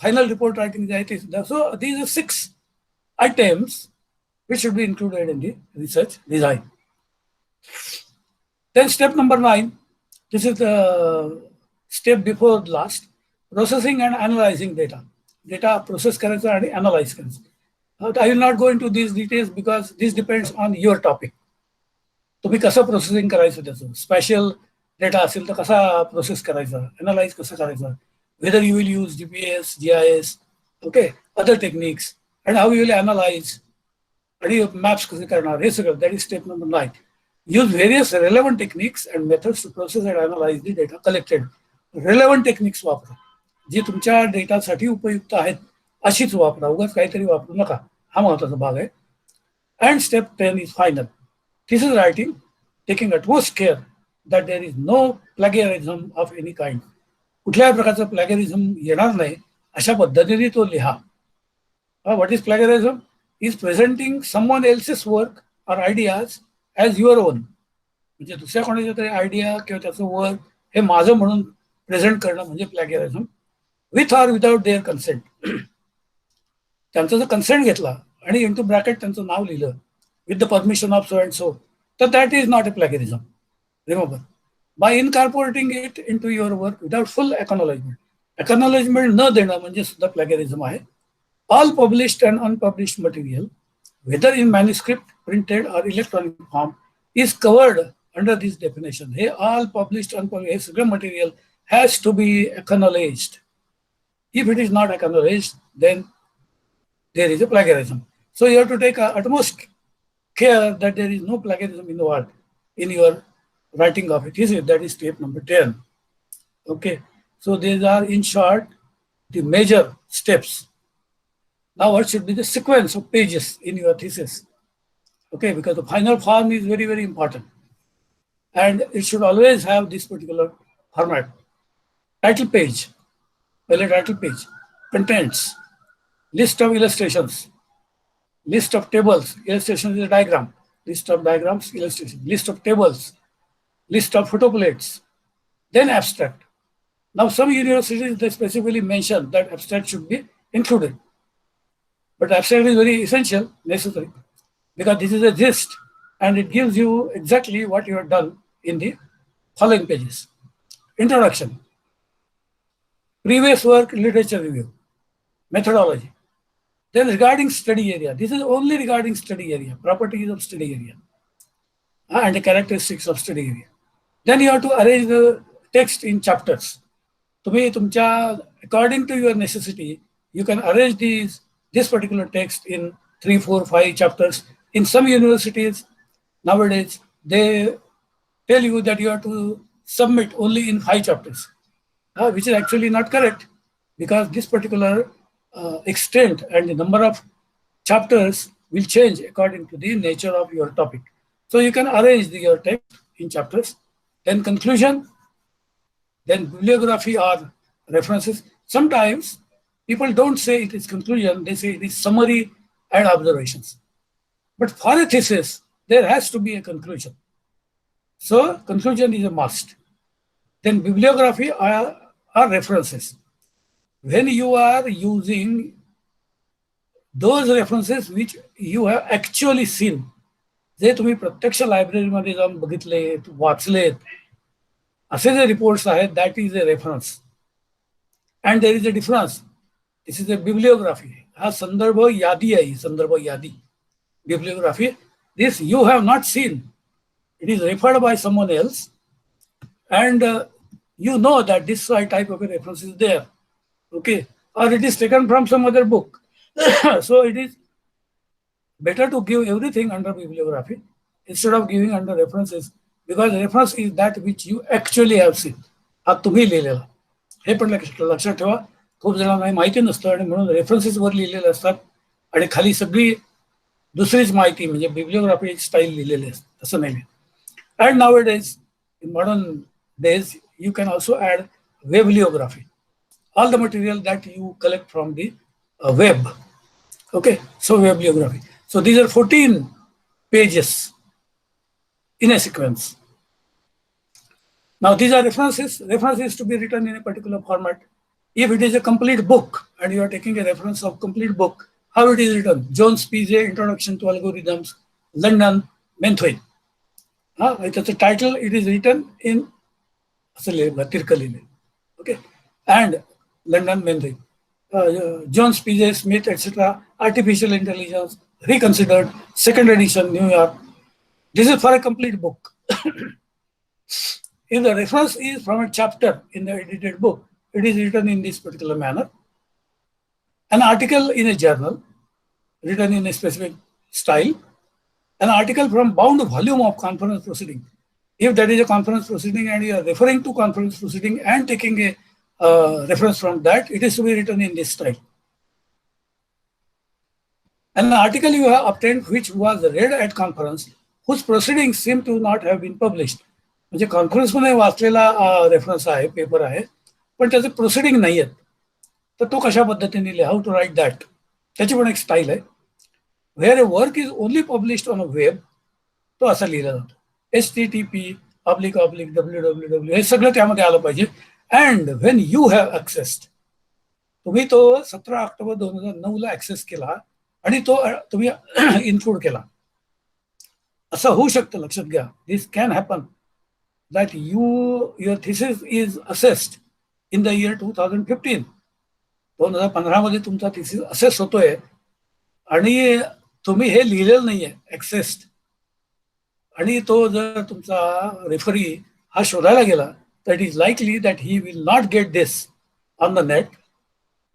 Final report writing जे आहे ते सुद्धा. So these are 6 items which should be included in the research design. Then step number 9, this is the step before last, processing and analyzing data. Data process करायचा आणि analyze करायचं. I will not go into these details because this depends on your topic. तुम्ही कसं प्रोसेसिंग करायचं त्याचं, स्पॅशियल डेटा असेल तर कसा प्रोसेस करायचा, अनालाइज कसं करायचं, whether you will use GPS, GIS, okay, other techniques, and how you will analyze, आणि maps कसे करणार हे सगळं. That is step number 9. Use various relevant techniques and methods to process and analyze the data collected. Relevant techniques वापरा, जी तुमच्या डेटासाठी उपयुक्त आहेत अशीच वापरा, उगाच काहीतरी वापरू नका. हा महत्वाचा भाग आहे. And step 10 is final. Thesis writing, taking utmost care that there is no plagiarism of any kind. कुठल्याही प्रकारचं प्लॅगरिझम येणार नाही अशा पद्धतीने तो लिहा. What is plagiarism? Is presenting someone else's work or ideas as your own. म्हणजे दुसऱ्या कोणाच्या तरी आयडिया किंवा त्याचं वर्क हे माझं म्हणून प्रेझेंट करणं म्हणजे plagiarism. With or without their consent. त्यांचा जर कन्सेंट घेतला आणि इंटू ब्रॅकेट त्यांचं नाव लिहिलं with the permission of so and so, तर that is not a plagiarism. Remember, by incorporating it into your work without full acknowledgement. Acknowledgement न देणं म्हणजे सुद्धा प्लॅगियरिझम आहे. All published and unpublished material, whether in manuscript, printed or electronic form, is covered under this definition. Hey, all published, unpublished material has to be acknowledged. If it is not acknowledged, then there is a plagiarism. So you have to take utmost care that there is no plagiarism involved in your writing of it. That is step number 10. Okay, so these are in short the major steps. Now what should be the sequence of pages in your thesis? Okay, because the final form is very, very important. And it should always have this particular format. Title page, title page, contents, list of illustrations, list of tables, illustration is a diagram, list of diagrams, illustration, list of tables, list of photoplates, then abstract. Now some universities, they specifically mention that abstract should be included. But abstract is very essential, necessary, because this is a gist and it gives you exactly what you have done in the following pages. Introduction, previous work, literature review, methodology. Then regarding study area, this is only regarding study area, properties of study area, and the characteristics of study area. Then you have to arrange the text in chapters. According to your necessity, you can arrange this particular text in 3, 4, 5 chapters. In some universities nowadays, they tell you that you have to submit only in 5 chapters, which is actually not correct, because this particular extent and the number of chapters will change according to the nature of your topic. So you can arrange your text in chapters. Then conclusion, then bibliography or references. Sometimes people don't say it is conclusion, they say it is summary and observations. But for a thesis, there has to be a conclusion. So conclusion is a must. Then bibliography are references. When you are using those references which you have actually seen, जे तुम्ही प्रत्यक्ष लायब्ररीमध्ये जाऊन बघितलेत, वाचलेत, असे जे रिपोर्ट्स आहेत, that is a reference. And there is a difference. This is a bibliography. हा संदर्भ यादी आहे, संदर्भ यादी, bibliography. This you have not seen. It is referred by someone else, and you know that this type of a reference is there. Okay, or it is taken from some other book. So it is better to give everything under bibliography instead of giving under references, because reference is that which you actually have seen. हा तुम्ही लिहिलेला. हे पण लक्षात ठेवा. खूप जणांना माहिती नसतं आणि म्हणून रेफरन्सेसवर लिहिलेले असतात आणि खाली सगळी दुसरीच माहिती म्हणजे बिब्लिओग्राफी स्टाईल लिहिलेली असते, तसं नाही. And now it is in modern days you can also add webliography, all the material that you collect from the web. Okay, so webliography. So these are 14 pages in a sequence. Now these are references. References to be written in a particular format. If it is a complete book and you are taking a reference of complete book, how it is written? Jones P.J. Introduction to Algorithms, London, Menthwin. It's a title. It is written in okay, and London Menthwin. Jones, P.J. Smith, etc. Artificial Intelligence, Reconsidered, second edition, New York. This is for a complete book. If the reference is from a chapter in the edited book, it is written in this particular manner. An article in a journal, written in a specific style. An article from bound volume of conference proceeding. If that is a conference proceeding and you are referring to conference proceeding and taking a reference from that, it is to be written in this style. An article you have obtained which was read at conference, whose proceedings seem to not have been published. म्हणजे कॉन्फरन्समध्ये वाचलेला रेफरन्स आहे, पेपर आहे, पण त्याचे प्रोसिडिंग नाही आहेत, तर तो कशा पद्धतीने लिहा, हाऊ टू राईट दॅट, त्याची पण एक स्टाईल आहे. Where a work is only published on a web, तो असा लिहिला जातो. http://www हे सगळं त्यामध्ये आलं पाहिजे. अँड व्हेन यू हॅव ॲक्सेस्ड, तुम्ही तो 17 ऑक्टोबर 2009 ॲक्सेस केला आणि तो तुम्ही इन्क्लूड केला, असं होऊ शकतं. लक्षात घ्या, this can happen that your thesis is assessed in the year 2015. 2015 मध्ये तुमचा थिसिस असेस होतोय आणि तुम्ही हे लिहिलेलं नाहीये ॲक्सेस्ड, आणि तो जर तुमचा रेफरी हा शोधायला गेला, तर it is likely that he will not get this on the net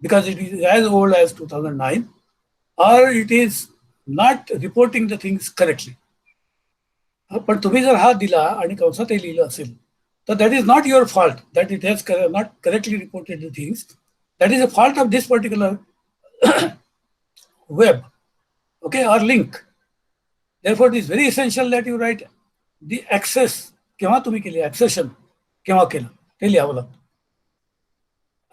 because it is as old as 2009, or it is not reporting the things correctly. पण तुम्ही जर हा दिला आणि कंसात हे लिहिलं असेल, तर that is not your fault that it has not correctly reported the things. That is a fault of this particular web, okay, or link. Therefore, it is very essential that you write the access, केव्हा तुम्ही केली, accession केव्हा केलं ते लिहावं लागतं.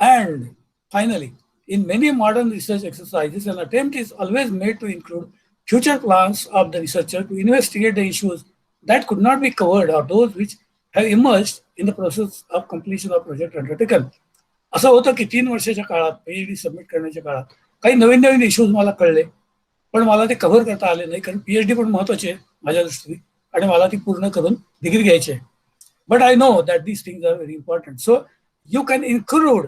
And finally, in many modern research exercises, an attempt is always made to include future plans of the researcher to investigate the issues that could not be covered or those which have emerged in the process of completion of project undertaken. असं होतं की 3 वर्षाच्या काळात PhD सबमिट करण्याच्या काळात काही नवीन नवीन इश्यूज मला कळले, पण मला ते कव्हर करता आले नाही, कारण PhD पण महत्वाचे आहे माझ्या दृष्टीने आणि मला ती पूर्ण करून डिग्री घ्यायची आहे. But I know that these things are very important. So you can include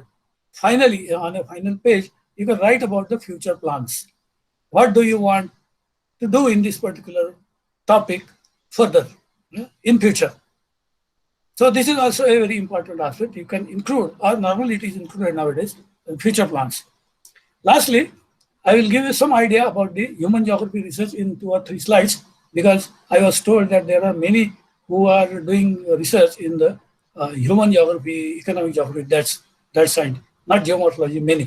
finally on a final page, you can write about the future plans. What do you want to do in this particular topic further in future? So this is also a very important aspect. You can include, or normally it is included nowadays, in future plans. Lastly, I will give you some idea about the human geography research in 2 or 3 slides, because I was told that there are many who are doing research in the human geography, economic geography, that side, not geomorphology, many.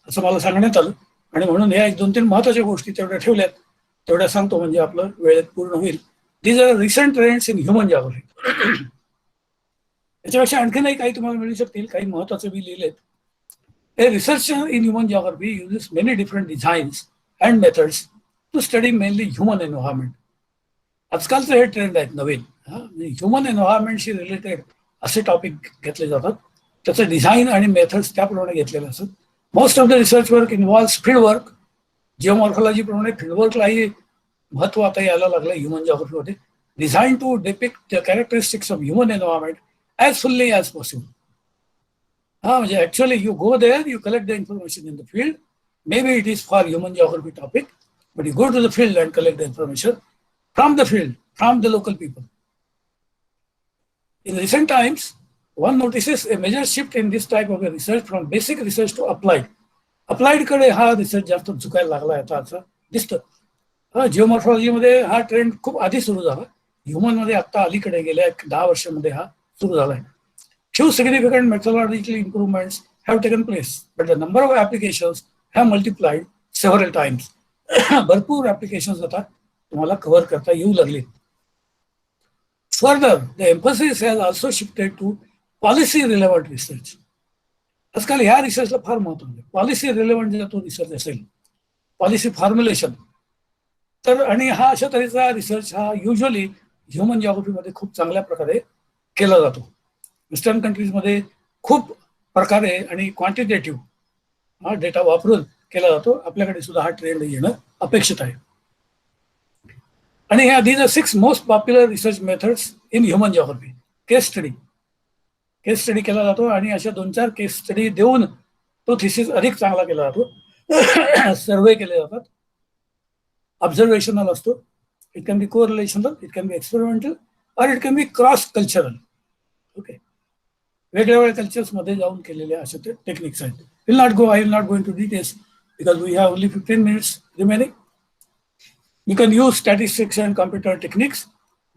असं मला सांगण्यात आलं, आणि म्हणून या 1-2-3 महत्वाच्या गोष्टी तेवढ्या ठेवल्यात, तेवढ्या सांगतो म्हणजे आपलं वेळेत पूर्ण होईल. These are recent trends in human geography. याच्यापेक्षा आणखीनही काही तुम्हाला मिळू शकतील, काही महत्वाचे मी लिहिलेत. A researcher in human geography uses many different designs and methods to study mainly human environment. आजकालचे हे ट्रेंड आहेत नवीन, ह्युमन एन्व्हायरमेंटशी रिलेटेड असे टॉपिक घेतले जातात, त्याचं डिझाईन आणि मेथड्स त्याप्रमाणे घेतलेले असतात. Most of the research work involves field work. Geomorphology प्रमाणे फील्ड वर्कलाही महत्व आता यायला लागलं ह्युमन जिओग्राफीमध्ये. Design to depict the characteristics of human environment as fully as possible. म्हणजे actually you go there, you collect the information in the field. Maybe it is for human geography topic, but you go to the field and collect the information from the field, from the local people. In recent times, one notices a major shift in this type of a research from basic research to applied. Applied कडे हा रिसर्च जास्त झुकायला लागला आता असं दिसतं. जिओमॉर्फॉलॉजी मध्ये हा ट्रेंड खूप आधी सुरू झाला, ह्युमन मध्ये आता अलीकडे गेल्या 10 वर्षांमध्ये हा सुरू झालाय. Few significant methodological improvements have taken place, but the number of applications have multiplied several times. भरपूर ऍप्लिकेशन्स आता तुम्हाला कव्हर करता येऊ लागले. Further the emphasis has also shifted to policy relevant research. आजकाल ह्या रिसर्चला फार महत्व आहे. पॉलिसी रिलेव्हंट जर तो रिसर्च असेल, पॉलिसी फॉर्म्युलेशन, तर आणि हा अशा तऱ्हेचा रिसर्च हा युजली ह्युमन जिओग्राफीमध्ये खूप चांगल्या प्रकारे केला जातो. वेस्टर्न कंट्रीजमध्ये खूप प्रकारे आणि क्वांटिटेटिव्ह हा डेटा वापरून केला जातो. आपल्याकडे सुद्धा हा ट्रेंड येणं अपेक्षित आहे. आणि ह्या these are 6 most popular research methods in human geography. Case study केला जातो आणि अशा 2-4 केस स्टडी देऊन तो थिसिस अधिक चांगला केला जातो. सर्वे केले जातात. ऑब्झर्वेशनल असतो. It can be correlational, it can be experimental, और it can be cross cultural. Okay, वेगवेगळ्या कल्चर्समध्ये जाऊन केलेल्या अशा ते टेक्निक्स आहेत. I will not go into details because we have only 15 minutes remaining. You can use statistics and computer techniques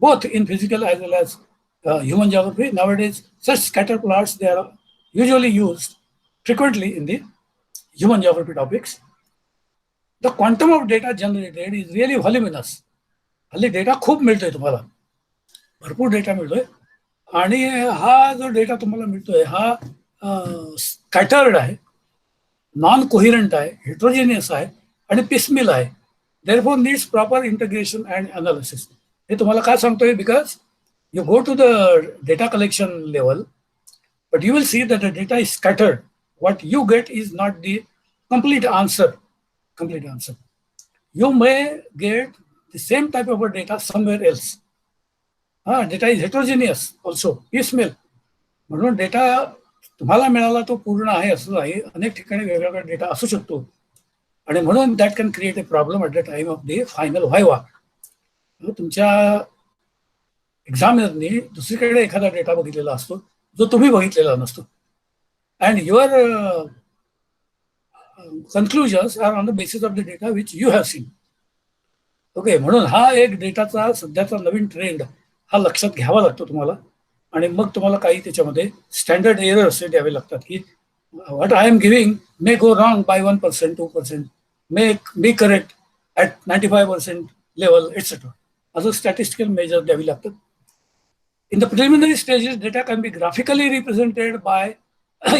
both in physical as well as human geography. Nowadays, such scatter plots, they are usually used frequently in the human geography topics. The quantum of data generated is really voluminous. हल्ली डेटा खूप मिळतोय, तुम्हाला भरपूर डेटा मिळतोय. आणि हा जो डेटा तुम्हाला मिळतोय हा स्कॅटर्ड आहे, नॉन कोहिरंट आहे, हेट्रोजेनियस आहे आणि पिसमिल आहे. Therefore needs proper integration and analysis. हे तुम्हाला काय सांगतोय? Because you go to the data collection level, but you will see that the data is scattered. What you get is not the complete answer. You may get the same type of data somewhere else. Data is heterogeneous also, piecemeal. म्हणून डेटा तुम्हाला मिळाला तो पूर्ण आहे असं नाही, अनेक ठिकाणी वेगवेगळा डेटा असू शकतो. आणि म्हणून that can create a problem at the time of the final viva. तुमच्या एक्झामिनरनी दुसरीकडे एखादा डेटा बघितलेला असतो जो तुम्ही बघितलेला नसतो. And your conclusions are on the basis of the data which you have seen. Okay, म्हणून हा एक डेटाचा सध्याचा नवीन ट्रेंड हा लक्षात घ्यावा लागतो तुम्हाला. आणि मग तुम्हाला काही त्याच्यामध्ये स्टँडर्ड एरर्स द्यावे लागतात की what I am giving may go wrong by 1%, 2%, may be correct at 95% level etcetera. असं स्टॅटिस्टिकल मेजर द्यावी लागतात. In the preliminary stages, data can be graphically represented by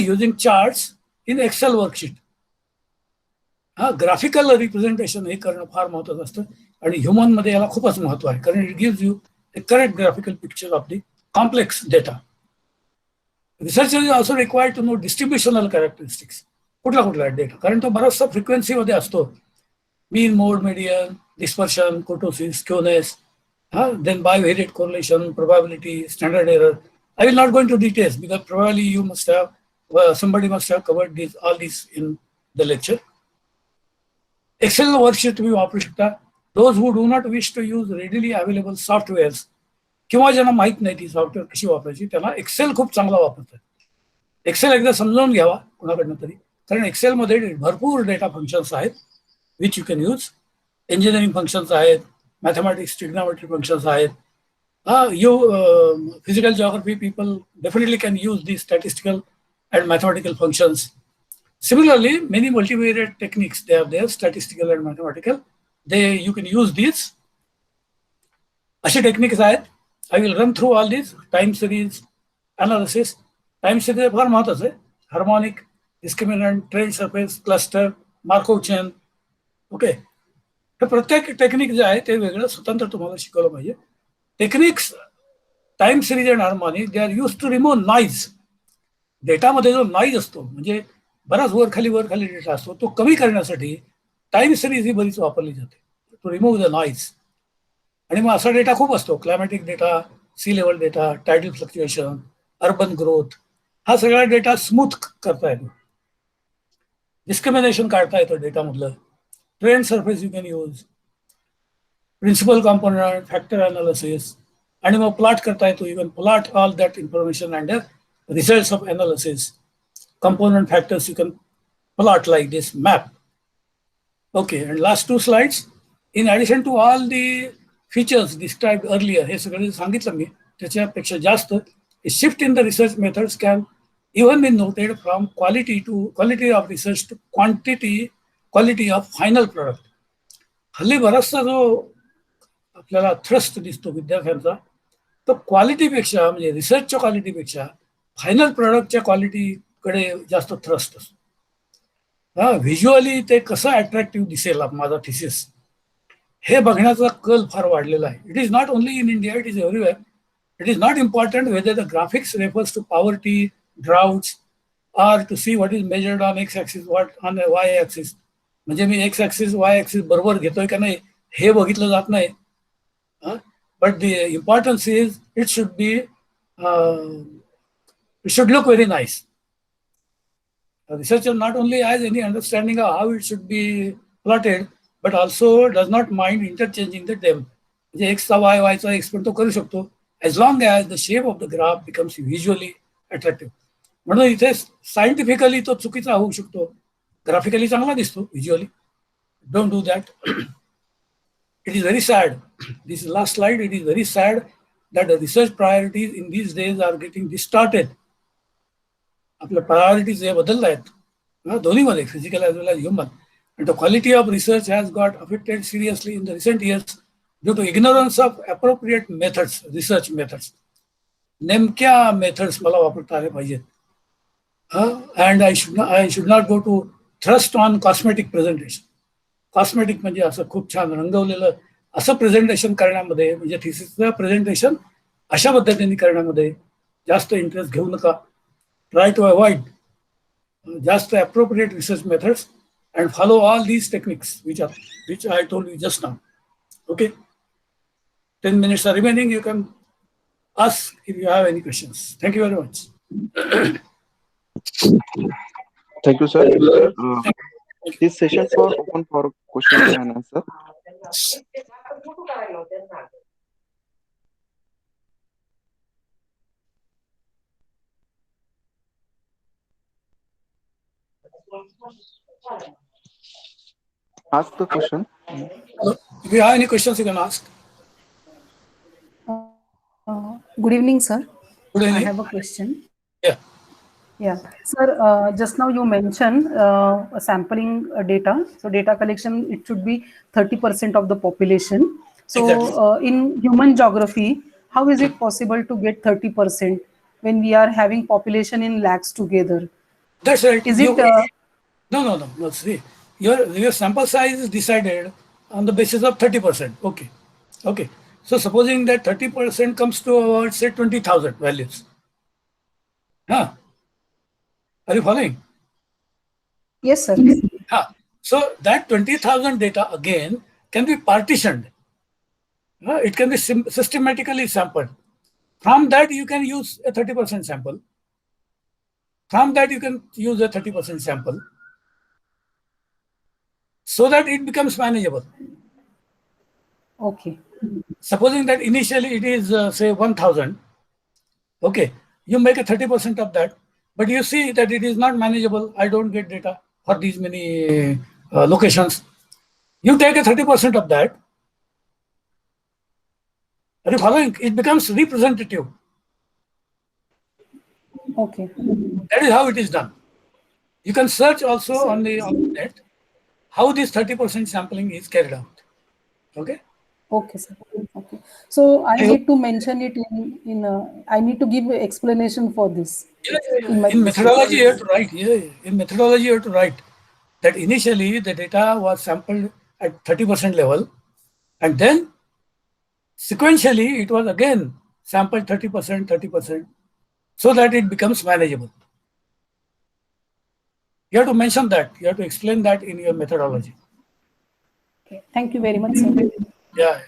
using charts in Excel worksheet. Graphical representation हे करणं फार महत्त्वाचं असतं आणि ह्युमनमध्ये याला खूपच महत्त्व आहे, कारण it gives you a correct graphical picture of the complex data. Researcher is also required to know distributional characteristics. कुठला डेटा, कारण तो बराचसा फ्रिक्वेन्सीमध्ये असतो. Mean, mode, median, dispersion, kurtosis, skewness, then bivariate correlation, probability, standard error. I will not go into details because probably you must have, somebody must have covered all these in the lecture. Excel worksheet तुम्ही वापरू शकता. Those who do not wish to use readily available softwares किंवा ज्यांना माहीत नाही ती सॉफ्टवेअर कशी वापरायची, त्यांना एक्सेल खूप चांगला वापरतात. एक्सेल एकदा समजावून घ्यावा कोणाकडनं तरी, कारण एक्सेलमध्ये भरपूर डेटा फंक्शन्स आहेत which you can use. Engineering functions आहेत, मॅथमॅटिक्स, ट्रिग्नोमेट्री फंक्शन्स आहेत. Physical geography people definitely can use these statistical and mathematical functions. Similarly, many multivariate techniques, they are there, statistical and mathematical. You can use these. अशी टेक्निक्स आहेत. I will run through all these. Time series analysis. Time series फार महत्वाचं आहे. Harmonic, discriminant, trend surface, cluster, Markov chain. Okay, तर प्रत्येक टेक्निक जे आहे ते वेगळं स्वतंत्र तुम्हाला शिकवलं पाहिजे. Techniques time series and harmonic they are use to remove noise. डेटामध्ये जो नॉईज असतो, म्हणजे बराच वर खाली डेटा असतो, तो कमी करण्यासाठी टाइम सिरीज ही बरीच वापरली जाते टू रिमूव्ह द नॉईज. आणि मग असा डेटा खूप असतो, climatic data, sea level data, tidal fluctuation, urban growth, हा सगळा डेटा स्मूथ करता येतो. डिस्क्रिमिनेशन काढता येतं डेटामधलं. Trend surface you can use, principal component, factor analysis, आणि मग प्लॉट करता येतो. You can plot all that information and results of analysis. Component factors you can plot like this map. Okay, and last 2 slides. In addition to all the features described earlier, हे सगळे सांगितलं मी, त्याच्यापेक्षा जास्त a shift in the research methods can even be noted from quality of research to quality of final product. हल्ली बराचसा जो आपल्याला थ्रस्ट दिसतो विद्यार्थ्यांचा, तो क्वालिटीपेक्षा म्हणजे रिसर्चच्या क्वालिटीपेक्षा फायनल प्रॉडक्टच्या क्वालिटीकडे जास्त थ्रस्ट असतो. व्हिज्युअली ते कसं अट्रॅक्टिव्ह दिसेल माझा थिसिस, हे बघण्याचा कल फार वाढलेला आहे. It is not only in India, it is everywhere. It is not important whether the graphics refers to poverty, droughts, or to see what is measured on X axis, what on Y axis. म्हणजे मी एक्स ॲक्सिस वाय ॲक्सिस बरोबर घेतोय का नाही हे बघितलं जात नाही. But the importance is it should be, it should look very nice. A researcher not only has any understanding of how it should be plotted, but also does not mind interchanging the them. म्हणजे एक्सचा वाय, वायचा एक्स पण तो करू शकतो, as long as the shape of the graph becomes visually attractive. म्हणून इथे सायंटिफिकली तो चुकीचा होऊ शकतो, ग्राफिकली चांगला दिसतो, visually don't do that. It is very sad. This last slide, it is very sad that the research priorities in these days are getting distorted. आपल्या प्रायोरिटीज हे बदलल्या आहेत दोन्हीमध्ये, physical as well as human. And the quality of research has got affected seriously in the recent years due to ignorance of appropriate methods, research methods. नेमक्या मेथड्स मला वापरता आले पाहिजेत. And I should not go to thrust on cosmetic presentation. Cosmetic म्हणजे असं खूप छान रंगवलेलं असं प्रेझेंटेशन करण्यामध्ये, म्हणजे थिसिसचं प्रेझेंटेशन अशा पद्धतीने करण्यामध्ये जास्त इंटरेस्ट घेऊ नका. Try to avoid just the appropriate research methods and follow all these techniques which I told you just now. Okay. 10 minutes are remaining. You can ask if you have any questions. Thank you very much. Thank you, sir. This session for open for question and answer. Ask the question. If you have any questions, you can ask. Good evening, sir. Good I evening. have a question. Yeah. Yeah, sir. Just now you mentioned sampling data. So data collection, it should be 30% of the population. So Exactly. In human geography, how is it possible to get 30% when we are having population in lakhs together? That's right. Is it? No. See, your sample size is decided on the basis of 30%. Okay. So supposing that 30% comes to about, say, 20,000 values. Are you following? Yes, sir. So that 20,000 data again can be partitioned. It can be systematically sampled. From that you can use a 30% sample. From that you can use a 30% sample so that it becomes manageable. Okay. Supposing that initially it is say 1,000. Okay, you make a 30% of that, but you see that it is not manageable. I don't get data for these many locations. You take a 30% of that. Are you following? It becomes representative. Okay. That is how it is done. You can search also on the net how this 30% sampling is carried out. Okay. Okay, sir. Okay. So I need to mention it in I need to give explanation for this. In methodology, you have to write. In methodology, you have to write that initially the data was sampled at 30% level, and then sequentially it was again sampled 30%, so that it becomes manageable. You have to mention that. You have to explain that in your methodology. Okay. Thank you very much, sir. Yeah.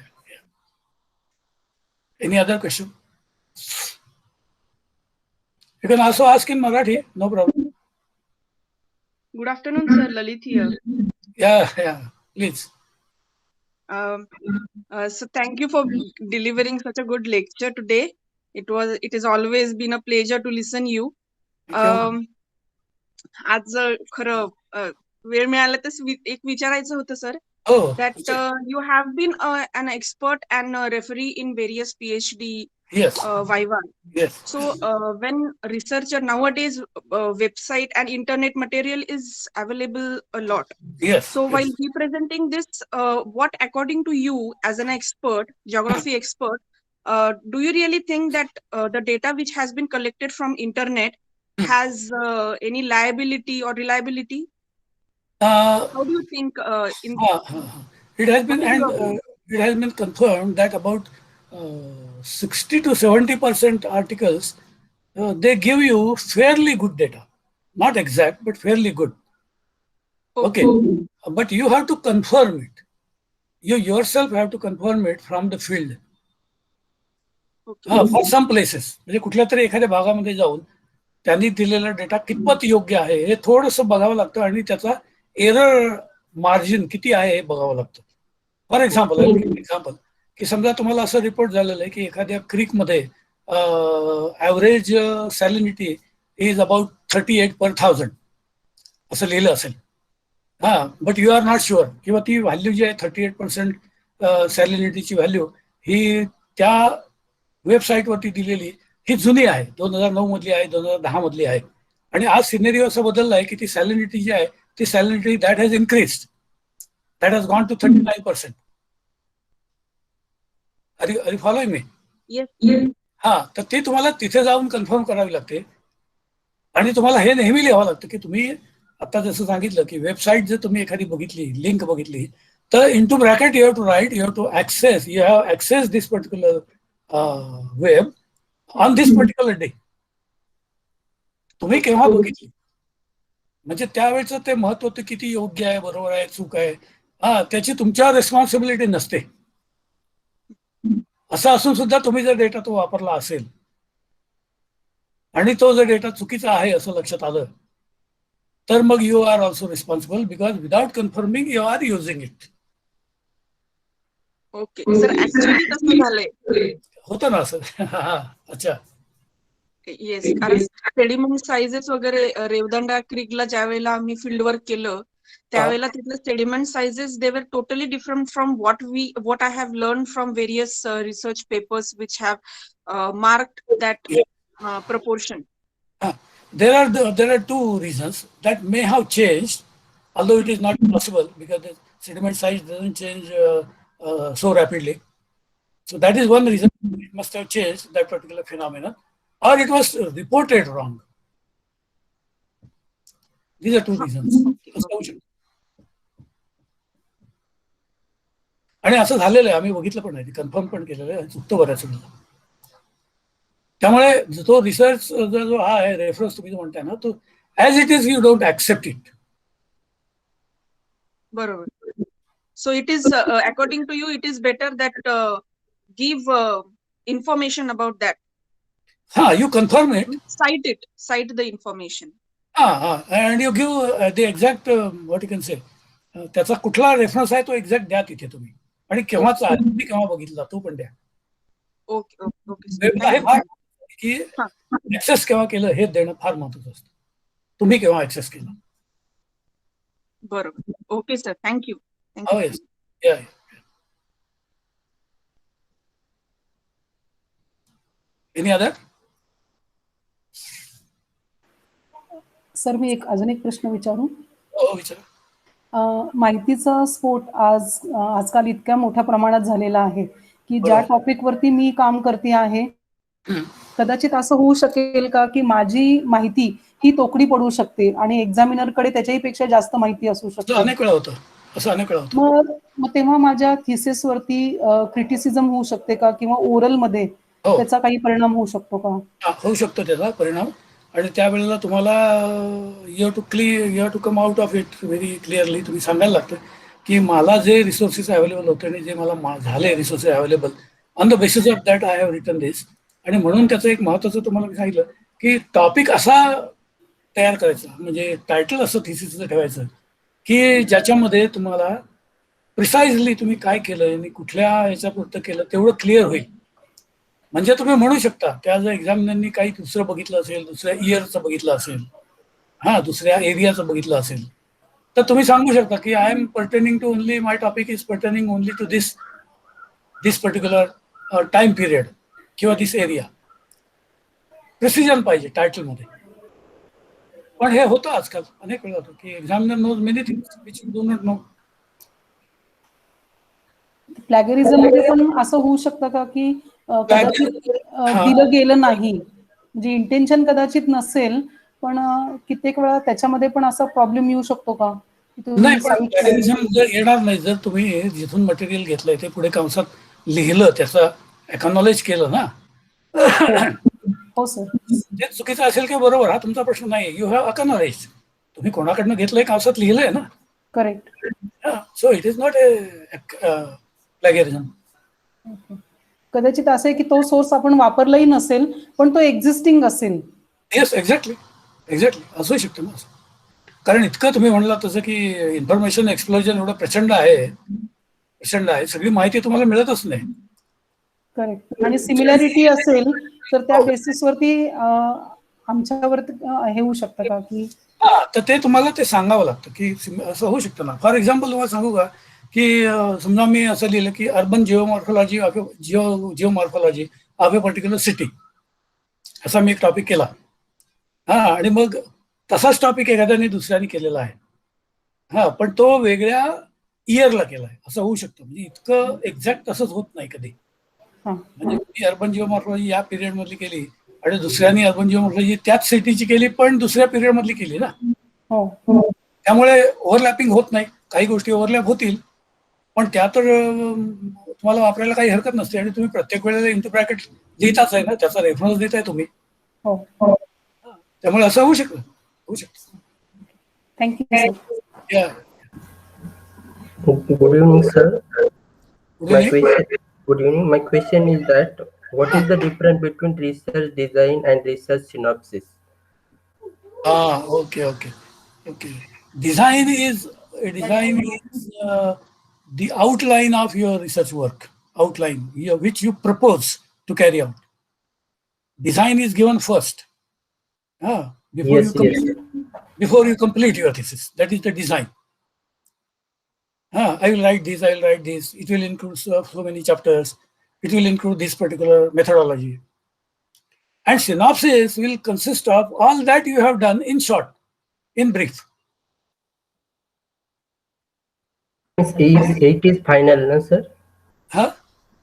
Any other question? You can also ask in Marathi, no problem. Good afternoon, sir. Lalit here. Yeah, please. So thank you for delivering such a good lecture today. It has always been a pleasure to listen you. आज खरं वेळ मिळाला तर एक विचारायचं होतं sir. That you have been an expert and a referee in various PhD Yes. Viva. Yes. So when researcher nowadays website and internet material is available a lot. Yes. So yes. while representing this, what according to you as an expert, geography expert, do you really think that the data which has been collected from internet has any liability or reliability? How do you think in It has been, what is and your view? it has been confirmed that about 60 to 70% articles, they give you fairly good data, not exact, but fairly good. Okay, but you have to confirm it. You yourself have to confirm it from the field. For some places, म्हणजे कुठल्या तरी एखाद्या भागामध्ये जाऊन त्यांनी दिलेला डेटा कितपत योग्य आहे हे थोडंसं बघावं लागतं आणि त्याचा एरर मार्जिन किती आहे हे बघावं लागतं. फॉर एक्झाम्पल की समजा तुम्हाला असं रिपोर्ट झालेलं आहे की एखाद्या क्रीकमध्ये ॲव्हरेज सॅलिनिटी इज अबाउट 38/1000 असं लिहिलं असेल. But you are not sure, किंवा ती व्हॅल्यू जी आहे 38% सॅलिनिटीची व्हॅल्यू ही त्या वेबसाईटवरती दिलेली ही जुनी आहे, 2009 मधली आहे, 2010 मधली आहे. आणि आज सिनेरिओ असं बदलला आहे की ती सॅलिनिटी जी आहे ती salinity that has increase, that has gone to 39%. अरे फॉलो मी? तर ते तुम्हाला तिथे जाऊन कन्फर्म करावी लागते. आणि तुम्हाला हे नेहमी लिहावं लागतं की तुम्ही आता जसं सांगितलं की वेबसाईट जर तुम्ही एखादी बघितली, लिंक बघितली, तर into bracket you have to write, you have to access, you have access this particular web on this particular day. तुम्ही केव्हा बघितली, म्हणजे त्यावेळेचं ते महत्व ते किती योग्य आहे, बरोबर आहे, चूक आहे, त्याची तुमच्यावर रिस्पॉन्सिबिलिटी नसते. असं असून सुद्धा तुम्ही जर डेटा तो वापरला असेल आणि तो जर डेटा चुकीचा आहे असं लक्षात आलं, तर मग you are also responsible, because without confirming you are using it. Okay sir, actually कसं झालंय, होतं ना असं? अच्छा. येस, कारण सेडिमेंट साइजेस वगैरे रेवदंडा क्रीकला ज्या वेळेला आम्ही फील्ड वर्क केलं त्यावेळेला तिथलं sediment sizes they were totally different from what I have learned from various research papers which have marked that proportion. There are two reasons that may have changed, although it is not possible because the sediment size doesn't change so rapidly. So that is one reason it must have changed, that particular phenomenon, or it was reported wrong. These are two reasons. आणि असं झालेलं आहे, आम्ही बघितलं पण नाही, कन्फर्म पण केलेलं आहे, चुकतं बऱ्याच वेळेला. त्यामुळे तो रिसर्च जो हा आहे रेफरन्स तुम्ही जो म्हणताय ना, तो as it is you don't accept it. बरोबर. So it is according to you it is better that give information about that. You confirm it, cite the information. And you give the exact what you can say, त्याचा कुठला रेफरन्स आहे तो एक्झॅक्ट द्या तिथे तुम्ही, आणि केव्हाचा आहे, तुम्ही केव्हा बघितला तो पण द्या. ओके ओके हे फार की ऍक्सेस केव्हा केलं हे देणं फार महत्वाचं असतं, तुम्ही केव्हा ऍक्सेस केला. बरोबर. Okay sir, thank you. Oh yes, yeah. Any other? Sir मी अजून एक प्रश्न विचारू? हो, विचारा. माहितीचा स्फोट आजकाल इतक्या मोठ्या प्रमाणात झालेला आहे की ज्या टॉपिक वरती मी काम करते आहे कदाचित असं होऊ शकेल का की माझी माहिती ही तोकडी पडू शकते आणि एक्झामिनर कडे त्याच्याहीपेक्षा जास्त माहिती असू शकते. अनेक वेळा होतं असं, अनेक वेळा होतं. मग तेव्हा माझ्या थिसिस वरती क्रिटिसिझम होऊ शकते का, किंवा ओरल मध्ये त्याचा काही परिणाम होऊ शकतो का? होऊ शकतो त्याचा परिणाम, आणि त्यावेळेला तुम्हाला you have to come out of it very clearly. तुम्ही सांगायला लागतं की मला जे रिसोर्सेस अवेलेबल होते आणि जे मला झाले resources available, on the basis of that I have written this. आणि म्हणून त्याचं एक महत्वाचं तुम्हाला मी सांगितलं की टॉपिक असा तयार करायचा, म्हणजे टायटल असं थिसिसचं ठेवायचं की ज्याच्यामध्ये तुम्हाला प्रिसाइजली तुम्ही काय केलं आणि कुठल्या याच्यापुरतं केलं तेवढं क्लिअर होईल. म्हणजे तुम्ही म्हणू शकता त्या जर एक्झामिनरनी काही दुसरं बघितलं असेल, दुसऱ्या इयरचं बघितलं असेल, दुसऱ्या एरियाचं बघितलं असेल, तर तुम्ही सांगू शकता की I am pertaining to only, my topic is pertaining only to this particular time period. किंवा दिस एरिया. प्रिसिजन पाहिजे टायटलमध्ये. पण हे होतं आजकाल अनेक वेळा होतं की examiner knows many things which you do not know. Plagiarism मध्ये पण असं होऊ शकतं का की कदाचित दिलं गेलं नाही, म्हणजे इंटेन्शन कदाचित नसेल, पण कित्येक वेळा त्याच्यामध्ये पण असा प्रॉब्लेम येऊ शकतो का? नाही, पण प्लॅगरिझम जर येणार नाही, जर तुम्ही जिथून मटेरियल घेतलंय ते पुढे कंसात लिहिलं, त्याचं एक्नॉलेज केलं ना, हो सर. ते चुकीचं असेल की बरोबर, हा तुमचा प्रश्न नाही. You have acknowledge. तुम्ही कोणाकडनं घेतलंय कंसात लिहिलंय ना. Correct. So it is not a plagiarism. कदाचित असं आहे की तो सोर्स आपण वापरलाही नसेल, पण तो एक्झिस्टिंग असेल. येस, एक्झॅक्टली असू शकतं ना. कारण इतकं तुम्ही म्हणला तसं की इन्फॉर्मेशन एक्सप्लोजन एवढं प्रचंड आहे, सगळी माहिती तुम्हाला मिळतच नाही. करेक्ट. आणि सिमिलॅरिटी असेल तर त्या बेसिसवरती आमच्यावरती हे होऊ शकतं का की तर ते तुम्हाला ते सांगावं लागतं की असं होऊ शकतं ना. फॉर एक्झाम्पल तुम्हाला सांगू का की समजा मी असं लिहिलं की urban geomorphology of a particular city, असा मी एक टॉपिक केला. आणि मग तसाच टॉपिक एखाद्याने दुसऱ्याने केलेला आहे, पण तो वेगळ्या इयरला केलाय, असं होऊ शकतं. म्हणजे इतकं एक्झॅक्ट तसंच होत नाही कधी. म्हणजे मी अर्बन जिओमॉर्फॉलॉजी या पिरियड मधली केली आणि दुसऱ्याने अर्बन जिओमॉर्फॉलॉजी त्याच सिटीची केली, पण दुसऱ्या पिरियड मधली केली ना. त्यामुळे ओव्हरलॅपिंग होत नाही. काही गोष्टी ओव्हरलॅप होतील, पण त्या तर तुम्हाला वापरायला काही हरकत नसते. आणि तुम्ही प्रत्येक वेळेला इंटू ब्रॅकेट लिहिताच आहे ना, त्याचा रेफरन्स देताय तुम्ही. त्यामुळे असं होऊ शकतं. Thank you. Good evening, sir. Good evening. My question is that what is the difference between research design and research synopsis? Okay. Design is the outline of your research work, which you propose to carry out. Design is given first, before you complete your thesis. That is the design. I will write this. It will include so many chapters. It will include this particular methodology. And synopsis will consist of all that you have done in short, in brief. It is final, no, sir?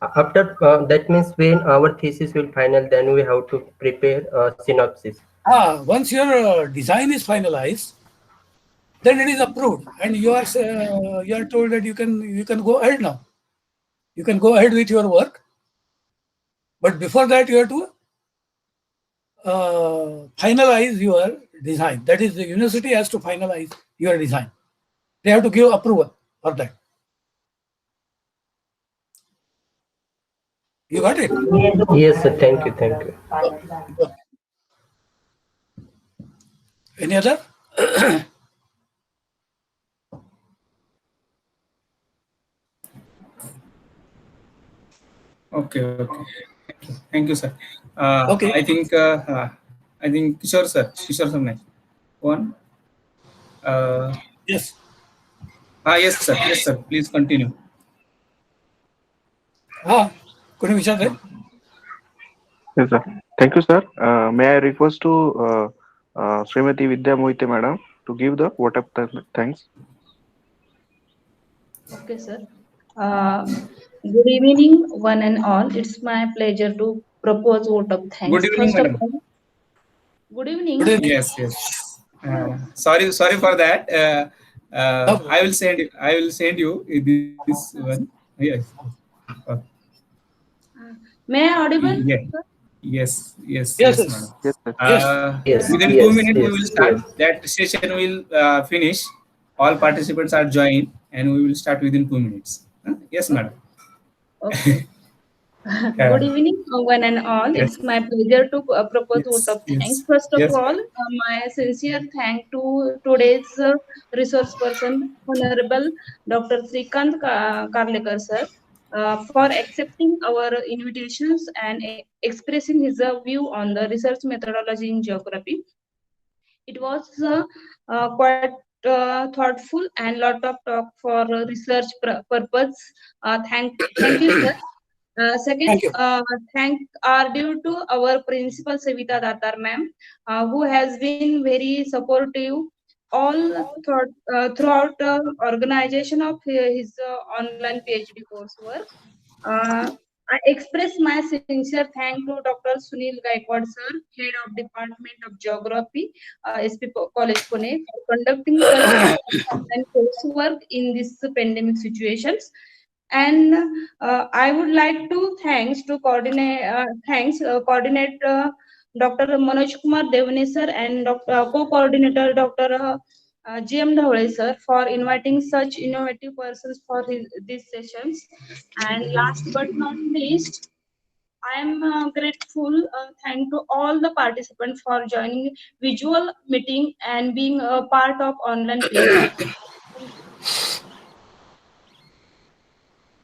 After that means when our thesis will final, then we have to prepare a synopsis. Once your design is finalized, then it is approved, and you are told that you can go ahead now. You can go ahead with your work, but before that you have to finalize your design. That is, the university has to finalize your design. They have to give approval for that. You got it? Yes, sir. Thank you. Any other? Okay. Thank you, sir. Okay. I think Kishore sir, naik. One. Yes. Yes, sir. Please continue. कोणी विचारलंय? Yes, sir. Thank you, sir. May I request to Srimati Vidya Mohite madam to give the vote of thanks. Okay, sir. Good evening, one and all. It's my pleasure to propose vote of thanks. Good evening, madam. Good evening. Good evening. Yes. Sorry for that. I will send you this one. Yes. May I audible? Yes, madam. Yes, Yes, Within 2 minutes we will start. That session will finish. All participants are joined, and we will start within 2 minutes. Yes, madam. Okay. Good evening, one and all. Yes. It's my pleasure to propose vote of thanks. First of Yes. all, my sincere thanks to today's resource person, Honorable Dr. Srikant Karlekar sir, for accepting our invitations and expressing his view on the research methodology in geography. It was quite thoughtful and lot of talk for research purpose. Thank you, sir. Second, Thank you. thank are due to our principal Savita Datar ma'am, who has been very supportive all throughout organization of his online PhD coursework. I express my sincere thanks to Dr. Sunil Gaikwad sir, Head of Department of Geography, SP College Pune, for conducting such online coursework in this pandemic situations. And I would like to coordinate Dr. Manoj Kumar Devane sir and co-coordinator Dr. GM Dhawale sir for inviting such innovative persons for these sessions. And last but not least, I am grateful, thank to all the participants for joining visual meeting and being a part of online PhD.